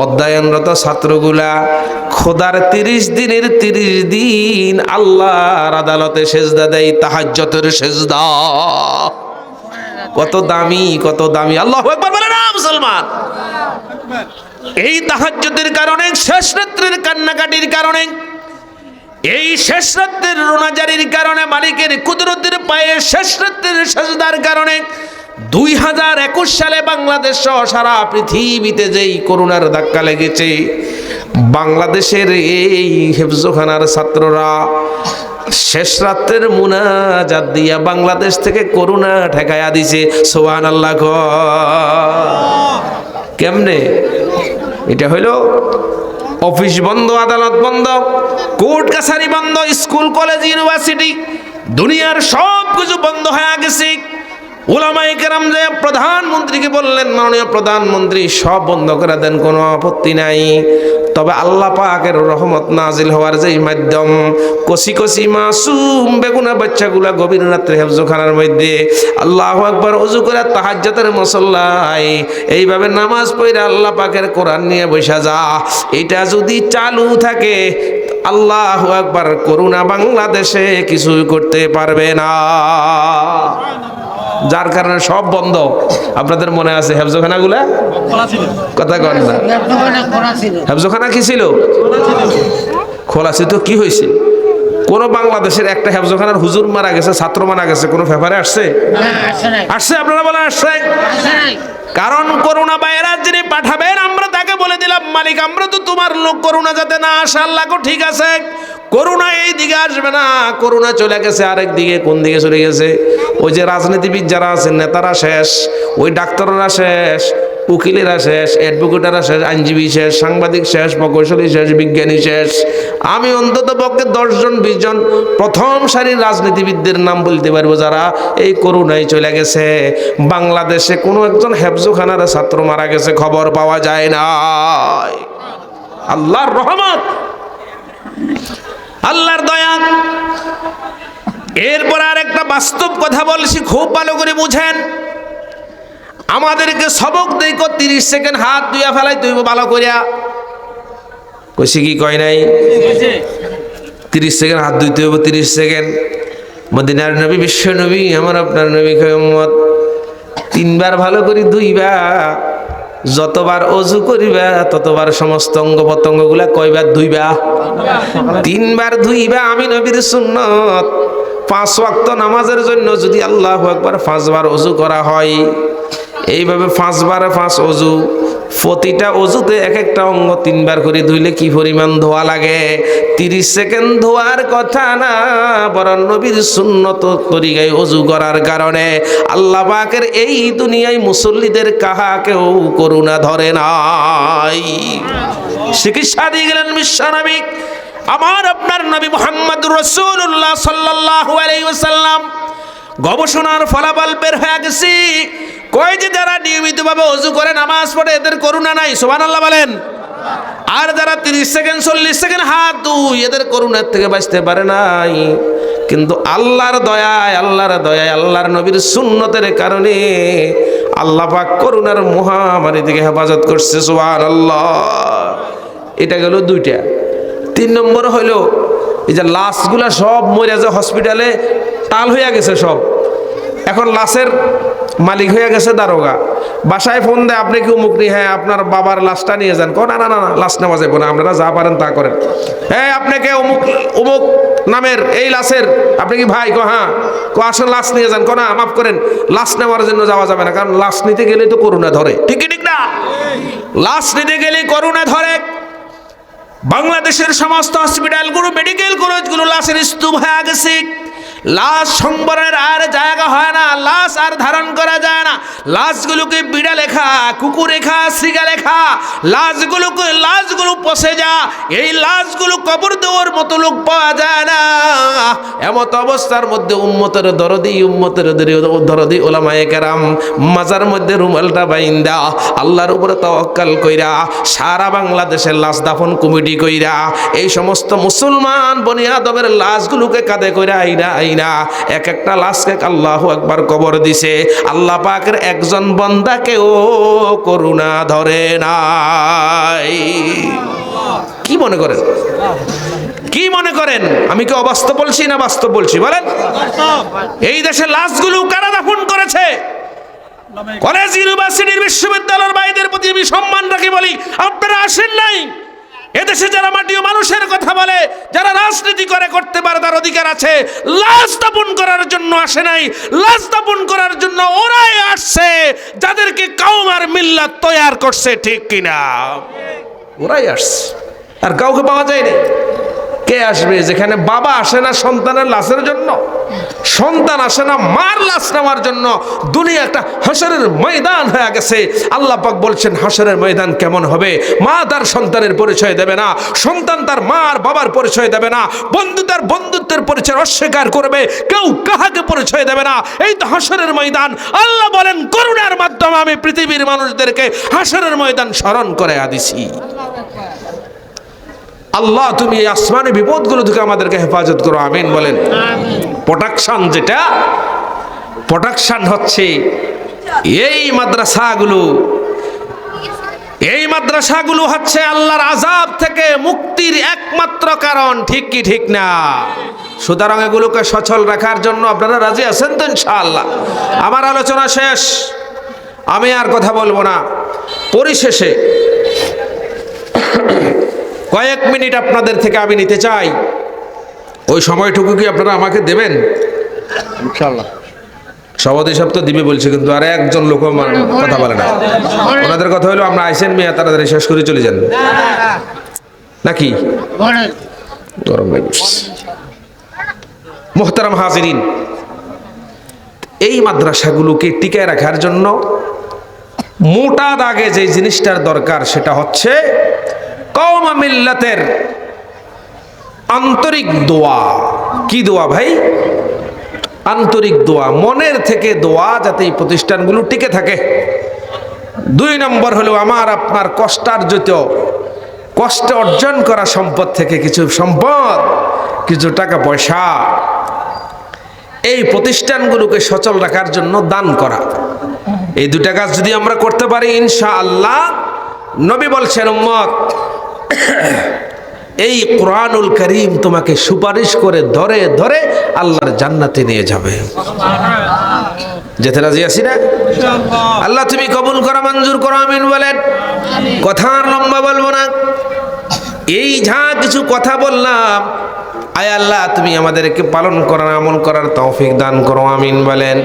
অধ্যয়নরত ছাত্রগুলা খোদার 30 দিনের 30 দিন আল্লাহর আদালতে সেজদা দেয়, তাহাজ্জুদের সেজদা। কত দামি, কত দামি! আল্লাহু আকবার বলেন না মুসলমান। এই তাহাজ্জুদের কারণে, শেষ রাত্রের কান্নাকাটির কারণে, এই শেষ রাত্রের রোনাজারির কারণে, মালিকের কুদরতের পায়ে শেষ রাত্রের সেজদার কারণে 2021 সালে বাংলাদেশ সহ সারা পৃথিবীতে যেই করোনার ধাক্কা লেগেছে, বাংলাদেশের এই হেফজখানার ছাত্ররা শেষ রাত্রের মুনাজাত দিয়া বাংলাদেশ থেকে করোনা ঠেকায়া দিছে। সুবহানাল্লাহ। কেমনে? এটা হইল অফিস বন্ধ, আদালত বন্ধ, কোর্ট কাছারি বন্ধ, স্কুল কলেজ ইউনিভার্সিটি, দুনিয়ার সব কিছু বন্ধ হয়ে গেছে। উলামায়ে কেরাম যে প্রধানমন্ত্রীকে বললেন, মাননীয় প্রধানমন্ত্রী সব বন্ধ করে দেন, কোনো আপত্তি নাই, তবে আল্লাহ পাকের রহমত নাজিল হওয়ার যেই মাধ্যম, কচি কচি মাসুম বেগুনা বাচ্চাগুলা গভীর রাত্রে হেফজখানার মধ্যে আল্লাহু আকবার ওযু করে তাহাজ্জুদের মুসল্লায় এইভাবে নামাজ পড়ে আল্লাহ পাকের কোরআন নিয়ে বসা যা, এটা যদি চালু থাকে আল্লাহু আকবার, করুণা বাংলাদেশে কিছু করতে পারবে না। যার কারণে সব বন্ধ। আপনাদের মনে আছে হেফজখানাগুলা? কথা কন না, হেফজখানা কি ছিল? খোলা ছিল তো কি হয়েছে? কোন বাংলাদেশের একটা হেফজখানার হুজুর মারা গেছে, ছাত্র মারা গেছে, কোন পেপারে আসছে? আসছে? আপনারা বলেন আসছে? কারণ করোনা ভাইরাস যিনি পাঠাবেন আমরা তাকে বলে দিলাম, মালিক আমরা তো তোমার লোক, করোনা যাতে না আসে আল্লাহ ঠিক আছে, করোনা এই দিকে আসবে না। করোনা চলে গেছে আরেক দিকে। কোন দিকে চলে গেছে? ওই যে রাজনীতিবিদ যারা আছেন, নেতারা শেষ, ওই ডাক্তাররা শেষ, উকিলেরা শেষ, অ্যাডভোকেটরা শেষ, আইনজীবী শেষ, সাংবাদিক শেষ, প্রকৌশলী শেষ, বিজ্ঞানী শেষ। আমি অন্তত পক্ষে 10 জন 20 জন প্রথম সারির রাজনীতিবিদদের নাম বলতে পারবো যারা এই করোনায় চলে গেছে। বাংলাদেশে কোনো একজন হেফজখানার ছাত্র মারা গেছে খবর পাওয়া যায় না। আল্লাহর রহমত, আল্লাহর দয়া। এরপর আর একটা বাস্তব কথা বলছি, খুব ভালো করে বুঝেন। আমাদেরকে সবক দেই 30 সেকেন্ড হাত ধুইয়া ফেলাই তুই ভালো করিয়া কইছি কি কয় নাই? 30 সেকেন্ড হাত ধুইতে হইব। 30 সেকেন্ড। মদিনার নবী, বিশ্ব নবী, আমার আপনার নবী কয় উম্মত 3 বার ভালো করে ধুইবা, যতবার অজু করিবা ততবার সমস্ত অঙ্গ প্রত্যঙ্গ গুলা কয়বার ধুইবা? 3 বার ধুইবা। আমি নবীর সুন্নত 5 ওয়াক্ত নামাজের জন্য যদি আল্লাহু আকবার 5 বার অজু করা হয়, এইভাবে 5 বারে 5 অজু, প্রতিটা অজুতে এক একটা অঙ্গ 3 বার করে ধুইলে কি পরিমাণ ধোয়া লাগে? 30 সেকেন্ড ধোয়ার কথা না, বরং নবীর সুন্নত তরিকায় অজু করার কারণে আল্লাহ পাকের এই দুনিয়ায় মুসল্লিদের কাহাকেও করুণা ধরে নাই। চিকিৎসা দিয়ে গেলেন বিশ্বনবী আমার আপনার নবী মুহাম্মদুর রাসূলুল্লাহ সাল্লাল্লাহু আলাইহি ওয়াসাল্লাম। গবেষণার ফলাফল বের হয়ে গেছে, কয় যে যারা নিয়মিতভাবে ওযু করে নামাজ পড়ে এদের করুণা নাই। সুবহানাল্লাহ বলেন। আর যারা 30 সেকেন্ড 40 সেকেন্ড হাত ধুই এদের করুণার থেকে বাঁচতে পারে নাই। কিন্তু আল্লাহর দয়ায়, আল্লাহর দয়ায়, আল্লাহর নবীর সুন্নতের কারণে আল্লাহ পাক করুণার মহামারী থেকে হেফাজত করছে। সুবহানাল্লাহ। এটা গেল 2টা। 3 নম্বর হইল এই যে লাশগুলা সব মরে যে হসপিটালে টাল হইয়া গেছে সব, এখন লাশের মালিক হয়ে গেছে দারোগা। বাসায় ফোন দেয়, আপনি কি অমুক নেই? হ্যাঁ, আপনার বাবার লাশটা নিয়ে যান। না না না, লাশ নেওয়া যাবে না, আপনারা যা পারেন তা করেন। হ্যাঁ, আপনাকে অমুক অমুক নামের এই লাশের, আপনি কি ভাই? হ্যাঁ। আসলে লাশ নিয়ে যান। না, মাফ করেন, লাশ নেওয়ার জন্য যাওয়া যাবে না, কারণ লাশ নিতে গেলে তো করোনা ধরে। ঠিক ঠিক না? লাশ নিতে গেলে করোনা ধরে। বাংলাদেশের সমস্ত হসপিটালগুলো, মেডিকেল কলেজগুলো লাশের স্তূপ হয়ে গেছে। লাশ সংবরণের আর জায়গা হয় না, লাশ আর ধারণ করা যায় না। লাশগুলোকে বিড়া লেখা, কুকুর লেখা, সিগা লেখা, লাশগুলো পচে যা। এই লাশগুলো কবর দেওয়ার মতো লোক পাওয়া যায় না। এমত অবস্থার মধ্যে উম্মতের দরদি উলামায়ে কেরাম মাজার মধ্যে রুমালটা বাইন্দা আল্লাহর উপরে তাওয়াক্কাল কইরা সারা বাংলাদেশের লাশ দাফন কমিটি কইরা এই সমস্ত মুসলমান বনি আদমের লাশগুলোকে কাঁধে কইরা আইনা এক একটা লাশকে আল্লাহু আকবার কবর দিছে। আল্লাহ পাকের একজন বান্দাকেও করুণা ধরে নাই। কি মনে করেন? কি মনে করেন? আমি কি অবাস্তব বলছি না বাস্তব বলছি বলেন? এই দেশে লাশগুলো কারা দাফন করেছে? কলেজ, ইউনিভার্সিটির, বিশ্ববিদ্যালয়ের ভাইদের প্রতি আমি সম্মান রাখি বলি, আপনারা আসেন নাই। এদেশে যারা মাটি ও মানুষের কথা বলে, যারা রাজনীতি করতে পারে, তার অধিকার আছে। লাশ দাফন করার জন্য আসে নাই, লাশ দাফন করার জন্য ওরাই আসছে যাদেরকে কওম আর মিল্লাত তৈয়ার করছে। ঠিক কিনা? ওরাই আসছে, আর কাউকে পাওয়া যায়নি। কে আসবে? যেখানে বাবা আসে না সন্তানের লাশের জন্য, সন্তান আসে না মার লাশ নেওয়ার জন্য, দুনিয়া একটা হাসরের ময়দান হয়ে গেছে। আল্লাহ পাক বলছেন হাসরের ময়দান কেমন হবে? মা তার সন্তানের পরিচয় দেবে না, সন্তান তার মা আর বাবার পরিচয় দেবে না, বন্ধু তার বন্ধুত্বের পরিচয় অস্বীকার করবে, কেউ কাহাকে পরিচয় দেবে না। এই তো হাসরের ময়দান। আল্লাহ বলেন করুণার মাধ্যমে আমি পৃথিবীর মানুষদেরকে হাসরের ময়দান স্মরণ করে দিছি। আল্লাহ তুমি এই আসমানি বিপদগুলো থেকে আমাদেরকে হেফাজত করো, আমিন বলেন। প্রোটেকশন, যেটা প্রোটেকশন হচ্ছে এই মাদ্রাসাগুলো, এই মাদ্রাসাগুলো হচ্ছে আল্লাহর আযাব থেকে মুক্তির একমাত্র কারণ, ঠিক কি ঠিক না? সুতরাং এগুলোকে সচল রাখার জন্য আপনারা রাজি আছেন তো ইনশাআল্লাহ? আমার আলোচনা শেষ, আমি আর কথা বলবো না। পরিশেষে কয়েক মিনিট আপনাদের থেকে আমি নিতে চাই, ওই সময়টুকু কি আপনারা আমাকে দেবেন? ইনশাআল্লাহ। সভাপতি সাহেব তো দিবে বলছে, কিন্তু আর একজন লোক কথা বলে না। ওনাদের কথা হলো আমরা আইসেন মেয়ে তাড়াতাড়ি শেষ করে চলে যান, নাকি? গরম লাগে। মুহতারাম হাজিরিন, এই মাদ্রাসাগুলোকে টিকায় রাখার জন্য মোটা দাগে যে জিনিসটার দরকার সেটা হচ্ছে কওম মিল্লাতের আন্তরিক দোয়া। কি দোয়া ভাই? আন্তরিক দোয়া, মনের থেকে দোয়া, যাতে এই প্রতিষ্ঠানগুলো টিকে থাকে। 2 নম্বর হলো আমার আপনার কষ্টার্জিত, কষ্টে অর্জন করা সম্পদ থেকে কিছু সম্পদ, কিছু টাকা পয়সা এই প্রতিষ্ঠানগুলোকে সচল রাখার জন্য দান করা। এই 2টা কাজ যদি আমরা করতে পারি ইনশাআল্লাহ, নবী বলছেন উম্মত এই কোরআনুল কারীম তোমাকে সুপারিশ করে ধরে ধরে আল্লাহর জান্নাতে নিয়ে যাবে। যেতে রাজি আছি না? আল্লাহ তুমি কবুল করো, মঞ্জুর করো, আমিন বলেন। কথা আর লম্বা বলবো না, এই যা কিছু কথা বললাম, আয় আল্লাহ তুমি আমাদেরকে পালন করার, আমল করার তৌফিক দান করো, আমিন বলেন।